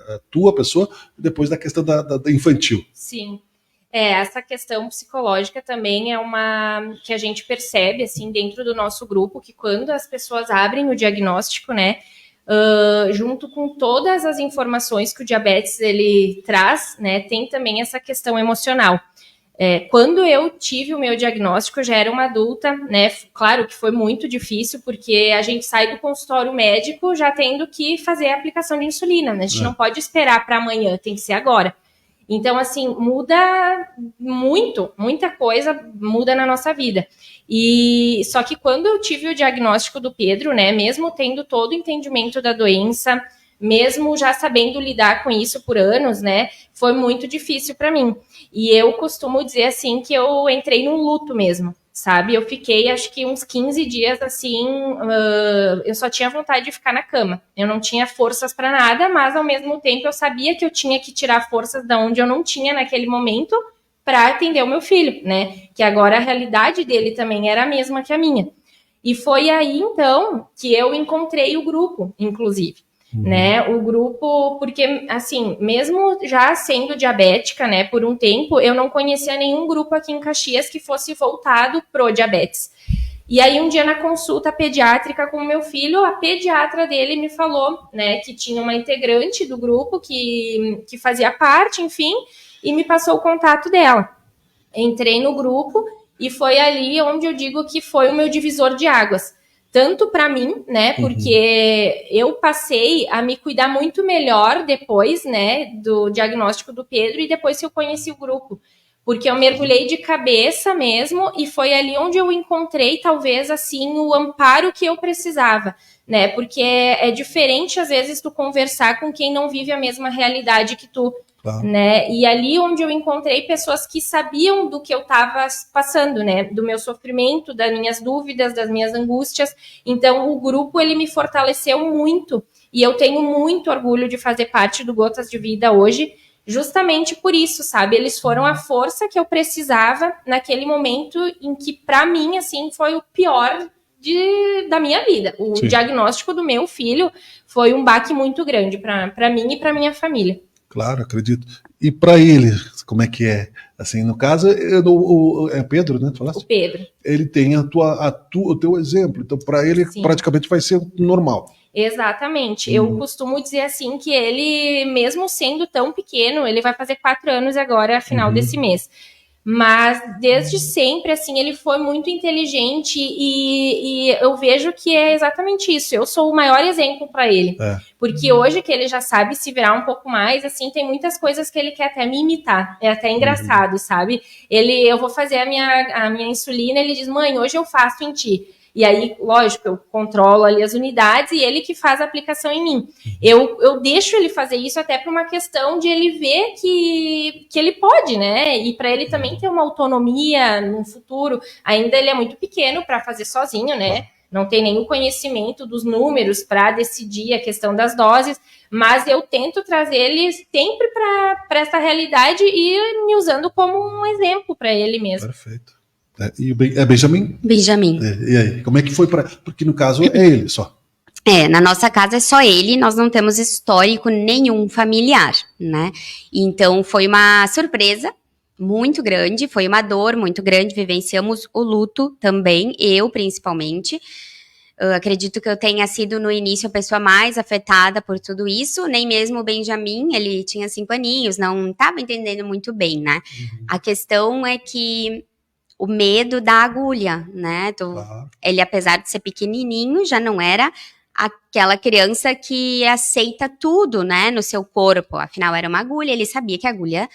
a tua pessoa, depois da questão da infantil. Sim, essa questão psicológica também é uma que a gente percebe, assim, dentro do nosso grupo, que quando as pessoas abrem o diagnóstico, né, junto com todas as informações que o diabetes ele traz, né, tem também essa questão emocional. Quando eu tive o meu diagnóstico, eu já era uma adulta, né? Claro que foi muito difícil, porque a gente sai do consultório médico já tendo que fazer a aplicação de insulina, né? A gente não pode esperar para amanhã, tem que ser agora. Então, assim, muda muita coisa muda na nossa vida. E só que quando eu tive o diagnóstico do Pedro, né? Mesmo tendo todo o entendimento da doença, mesmo já sabendo lidar com isso por anos, né, foi muito difícil para mim. E eu costumo dizer, assim, que eu entrei num luto mesmo, sabe? Eu fiquei, acho que uns 15 dias, assim, eu só tinha vontade de ficar na cama. Eu não tinha forças para nada, mas, ao mesmo tempo, eu sabia que eu tinha que tirar forças de onde eu não tinha naquele momento para atender o meu filho, né? Que agora a realidade dele também era a mesma que a minha. E foi aí, então, que eu encontrei o grupo, inclusive. Né, o grupo, porque assim, mesmo já sendo diabética, né, por um tempo, eu não conhecia nenhum grupo aqui em Caxias que fosse voltado pro diabetes. E aí um dia na consulta pediátrica com o meu filho, a pediatra dele me falou, né, que tinha uma integrante do grupo que fazia parte, enfim, e me passou o contato dela. Entrei no grupo e foi ali onde eu digo que foi o meu divisor de águas. Tanto para mim, né, porque eu passei a me cuidar muito melhor depois, né, do diagnóstico do Pedro e depois que eu conheci o grupo. Porque eu mergulhei de cabeça mesmo e foi ali onde eu encontrei, talvez, assim, o amparo que eu precisava, né, porque é diferente, às vezes, tu conversar com quem não vive a mesma realidade que tu, né, e ali onde eu encontrei pessoas que sabiam do que eu estava passando, né, do meu sofrimento, das minhas dúvidas, das minhas angústias. Então o grupo ele me fortaleceu muito e eu tenho muito orgulho de fazer parte do Gotas de Vida hoje, justamente por isso, sabe, eles foram a força que eu precisava naquele momento em que para mim, assim, foi o pior da minha vida. O Sim. diagnóstico do meu filho foi um baque muito grande para mim e para minha família. Claro, acredito. E para ele, como é que é? Assim, no caso, é Pedro, né? Tu falaste? O Pedro. Ele tem o teu exemplo, então para ele Sim. praticamente vai ser normal. Exatamente. Eu costumo dizer assim que ele, mesmo sendo tão pequeno, ele vai fazer 4 anos agora, final desse mês. Mas desde sempre, assim, ele foi muito inteligente e eu vejo que é exatamente isso. Eu sou o maior exemplo para ele. Porque hoje que ele já sabe se virar um pouco mais, assim, tem muitas coisas que ele quer até me imitar. É até engraçado, sabe? Eu vou fazer a minha insulina, ele diz, mãe, hoje eu faço em ti. E aí, lógico, eu controlo ali as unidades e ele que faz a aplicação em mim. Eu deixo ele fazer isso até por uma questão de ele ver que ele pode, né? E para ele também ter uma autonomia no futuro. Ainda ele é muito pequeno para fazer sozinho, né? Não tem nenhum conhecimento dos números para decidir a questão das doses, mas eu tento trazer ele sempre para essa realidade e me usando como um exemplo para ele mesmo. Perfeito. E é Benjamin? Benjamin. E aí, como é que foi para... Porque no caso é ele só. Na nossa casa é só ele, nós não temos histórico nenhum familiar, né? Então foi uma surpresa muito grande, foi uma dor muito grande, vivenciamos o luto também, eu principalmente. Eu acredito que eu tenha sido no início a pessoa mais afetada por tudo isso, nem mesmo o Benjamin, ele tinha 5 aninhos, não estava entendendo muito bem, né? A questão é que o medo da agulha, né? Ele, apesar de ser pequenininho, já não era aquela criança que aceita tudo, né, no seu corpo. Afinal, era uma agulha, ele sabia que a agulha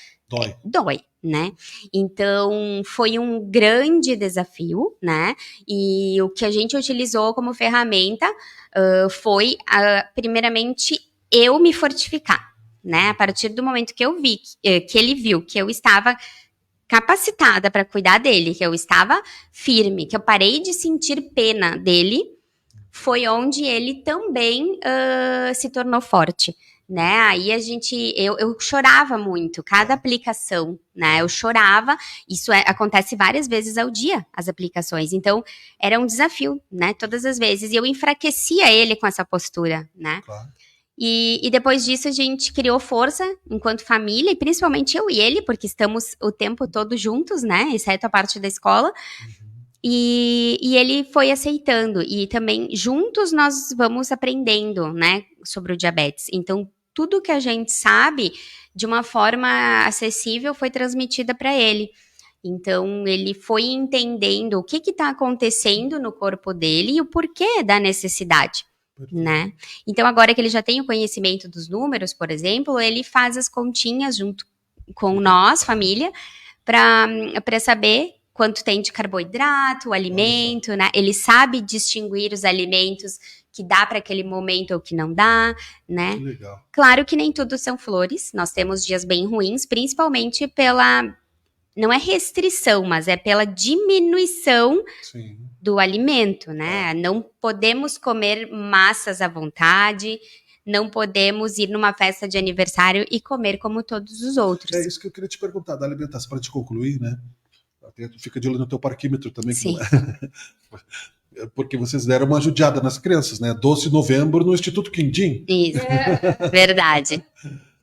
dói, né? Então, foi um grande desafio, né? E o que a gente utilizou como ferramenta foi, primeiramente, eu me fortificar, né? A partir do momento que eu vi, que ele viu que eu estava capacitada para cuidar dele, que eu estava firme, que eu parei de sentir pena dele, foi onde ele também se tornou forte, né? Aí eu chorava muito, cada aplicação, né? Eu chorava, isso acontece várias vezes ao dia, as aplicações, então era um desafio, né? Todas as vezes, e eu enfraquecia ele com essa postura, né? Claro. E depois disso a gente criou força enquanto família, e principalmente eu e ele, porque estamos o tempo todo juntos, né, exceto a parte da escola, e ele foi aceitando, e também juntos nós vamos aprendendo, né, sobre o diabetes. Então, tudo que a gente sabe, de uma forma acessível, foi transmitida para ele. Então, ele foi entendendo o que está acontecendo no corpo dele e o porquê da necessidade. Né? Então, agora que ele já tem o conhecimento dos números, por exemplo, ele faz as continhas junto com nós, família, para saber quanto tem de carboidrato, o alimento, né? Ele sabe distinguir os alimentos que dá para aquele momento ou que não dá, né? Legal. Claro que nem tudo são flores, nós temos dias bem ruins, principalmente não é restrição, mas é pela diminuição do alimento, né? Não podemos comer massas à vontade, não podemos ir numa festa de aniversário e comer como todos os outros. É isso que eu queria te perguntar, da alimentação, para te concluir, né? Fica de olho no teu parquímetro também. Sim. Porque vocês deram uma judiada nas crianças, né? Doce Novembro no Instituto Quindim. Isso, verdade.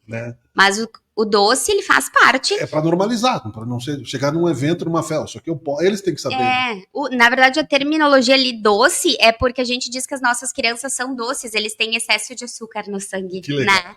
Né? Mas o doce, ele faz parte. É para normalizar, para não chegar num evento, numa festa. Só que eles têm que saber. Na verdade, a terminologia ali doce é porque a gente diz que as nossas crianças são doces, eles têm excesso de açúcar no sangue, que legal. Né?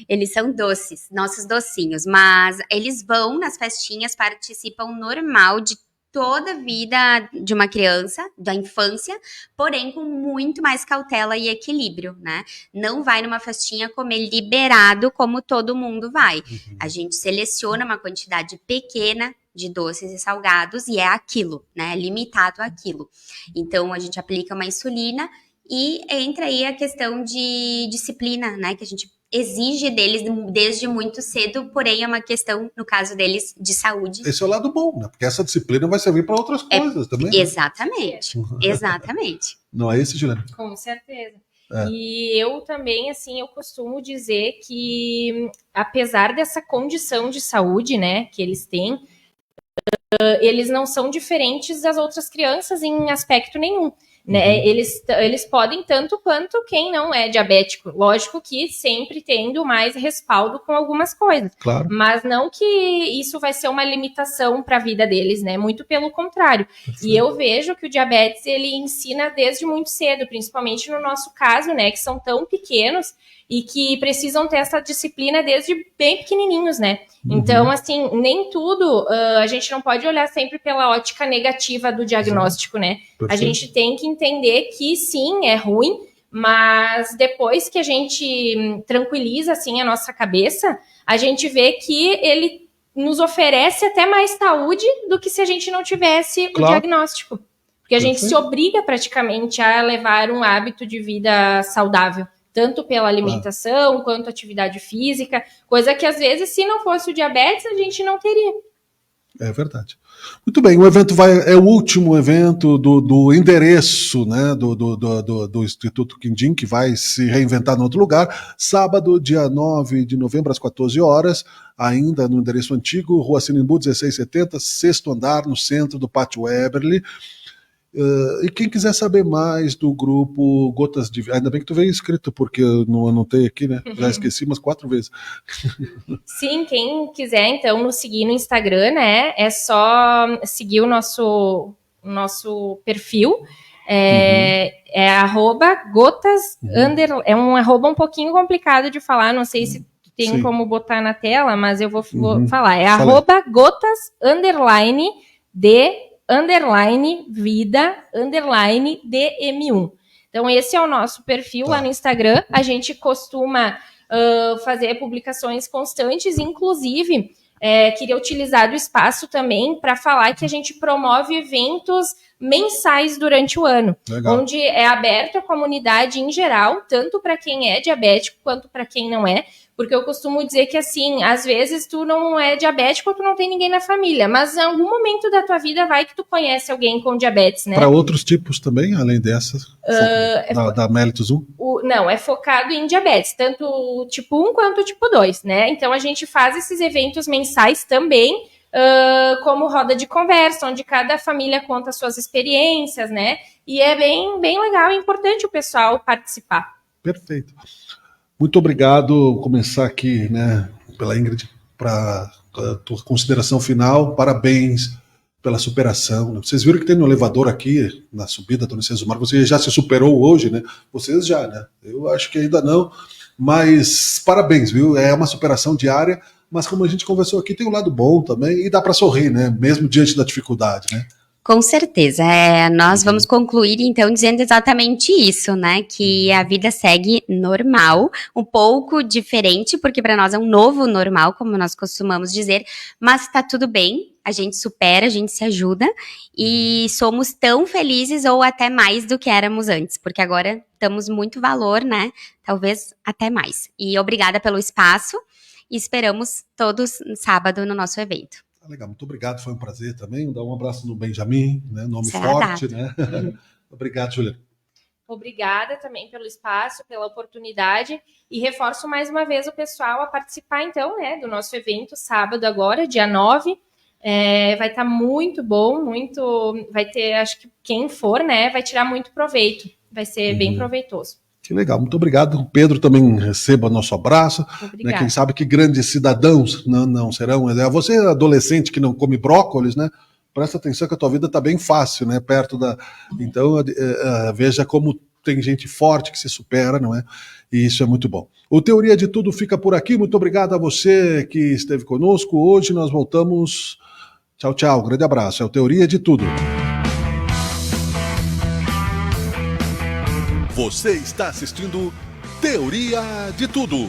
Eles são doces, nossos docinhos, mas eles vão nas festinhas, participam normal de toda a vida de uma criança, da infância, porém com muito mais cautela e equilíbrio, né? Não vai numa festinha comer liberado como todo mundo vai. A gente seleciona uma quantidade pequena de doces e salgados e é aquilo, né? Limitado àquilo. Então, a gente aplica uma insulina e entra aí a questão de disciplina, né? Que a gente exige deles desde muito cedo, porém é uma questão, no caso deles, de saúde. Esse é o lado bom, né? Porque essa disciplina vai servir para outras coisas também. Né? Exatamente, exatamente. Não é isso, Juliana? Com certeza. E eu também, assim, eu costumo dizer que, apesar dessa condição de saúde, né, que eles têm, eles não são diferentes das outras crianças em aspecto nenhum. né? Eles podem tanto quanto quem não é diabético. Lógico que sempre tendo mais respaldo com algumas coisas. Claro. Mas não que isso vai ser uma limitação para a vida deles, né? Muito pelo contrário. Perfeito. E eu vejo que o diabetes, ele ensina desde muito cedo, principalmente no nosso caso, né? Que são tão pequenos e que precisam ter essa disciplina desde bem pequenininhos, né? Então, assim, nem tudo, a gente não pode olhar sempre pela ótica negativa do diagnóstico, né? Perfeito. A gente tem que entender que, sim, é ruim, mas depois que a gente tranquiliza, assim, a nossa cabeça, a gente vê que ele nos oferece até mais saúde do que se a gente não tivesse o diagnóstico. Porque a gente se obriga praticamente a levar um hábito de vida saudável. Tanto pela alimentação, quanto atividade física, coisa que às vezes, se não fosse o diabetes, a gente não teria. É verdade. Muito bem, o evento é o último evento do endereço, né, do Instituto Quindim, que vai se reinventar em outro lugar, sábado, dia 9 de novembro, às 14 horas, ainda no endereço antigo, Rua Sinimbu, 1670, 6º andar, no centro do Pátio Eberly. E quem quiser saber mais do grupo Gotas de Vida, ainda bem que tu veio escrito, porque eu não anotei aqui, né? Já esqueci umas 4 vezes. Sim, quem quiser, então, nos seguir no Instagram, né? É só seguir o nosso perfil. É @gotas, é um arroba um pouquinho complicado de falar, não sei se tem como botar na tela, mas eu vou falar. É @gotas, _vida, _DM1. Então, esse é o nosso perfil lá no Instagram. A gente costuma fazer publicações constantes, inclusive, queria utilizar do espaço também para falar que a gente promove eventos mensais durante o ano, onde é aberto à comunidade em geral, tanto para quem é diabético quanto para quem não é, porque eu costumo dizer que, assim, às vezes tu não é diabético ou tu não tem ninguém na família, mas em algum momento da tua vida vai que tu conhece alguém com diabetes, né? Para outros tipos também, além dessas, da mellitus 1? Não, é focado em diabetes, tanto o tipo 1 quanto o tipo 2, né? Então a gente faz esses eventos mensais também, como roda de conversa, onde cada família conta suas experiências, né? E é bem, bem legal e importante o pessoal participar. Perfeito. Muito obrigado. Vou começar aqui, né, pela Ingrid, para a tua consideração final. Parabéns pela superação. Vocês viram que tem no elevador aqui, na subida do Unicesumar, você já se superou hoje, né? Vocês já, né? Eu acho que ainda não, mas parabéns, viu? É uma superação diária, mas como a gente conversou aqui, tem um lado bom também, e dá para sorrir, né? Mesmo diante da dificuldade, né? Com certeza, nós vamos concluir então dizendo exatamente isso, né, que a vida segue normal, um pouco diferente, porque para nós é um novo normal, como nós costumamos dizer, mas tá tudo bem, a gente supera, a gente se ajuda e somos tão felizes ou até mais do que éramos antes, porque agora damos muito valor, né, talvez até mais. E obrigada pelo espaço e esperamos todos sábado no nosso evento. Legal, muito obrigado, foi um prazer também. Dar um abraço no Benjamin, né? Nome forte, né? Obrigado, Juliana. Obrigada também pelo espaço, pela oportunidade, e reforço mais uma vez o pessoal a participar, então, né, do nosso evento sábado agora, dia 9. Vai estar muito bom, vai ter, acho que quem for, né, vai tirar muito proveito, vai ser bem proveitoso. Que legal, muito obrigado. O Pedro também receba nosso abraço. Né, quem sabe que grandes cidadãos não serão. Você, adolescente que não come brócolis, né? Presta atenção que a tua vida está bem fácil, né? Perto da. Então, veja como tem gente forte que se supera, não é? E isso é muito bom. O Teoria de Tudo fica por aqui. Muito obrigado a você que esteve conosco. Hoje nós voltamos. Tchau, tchau. Grande abraço. É o Teoria de Tudo. Você está assistindo Teoria de Tudo.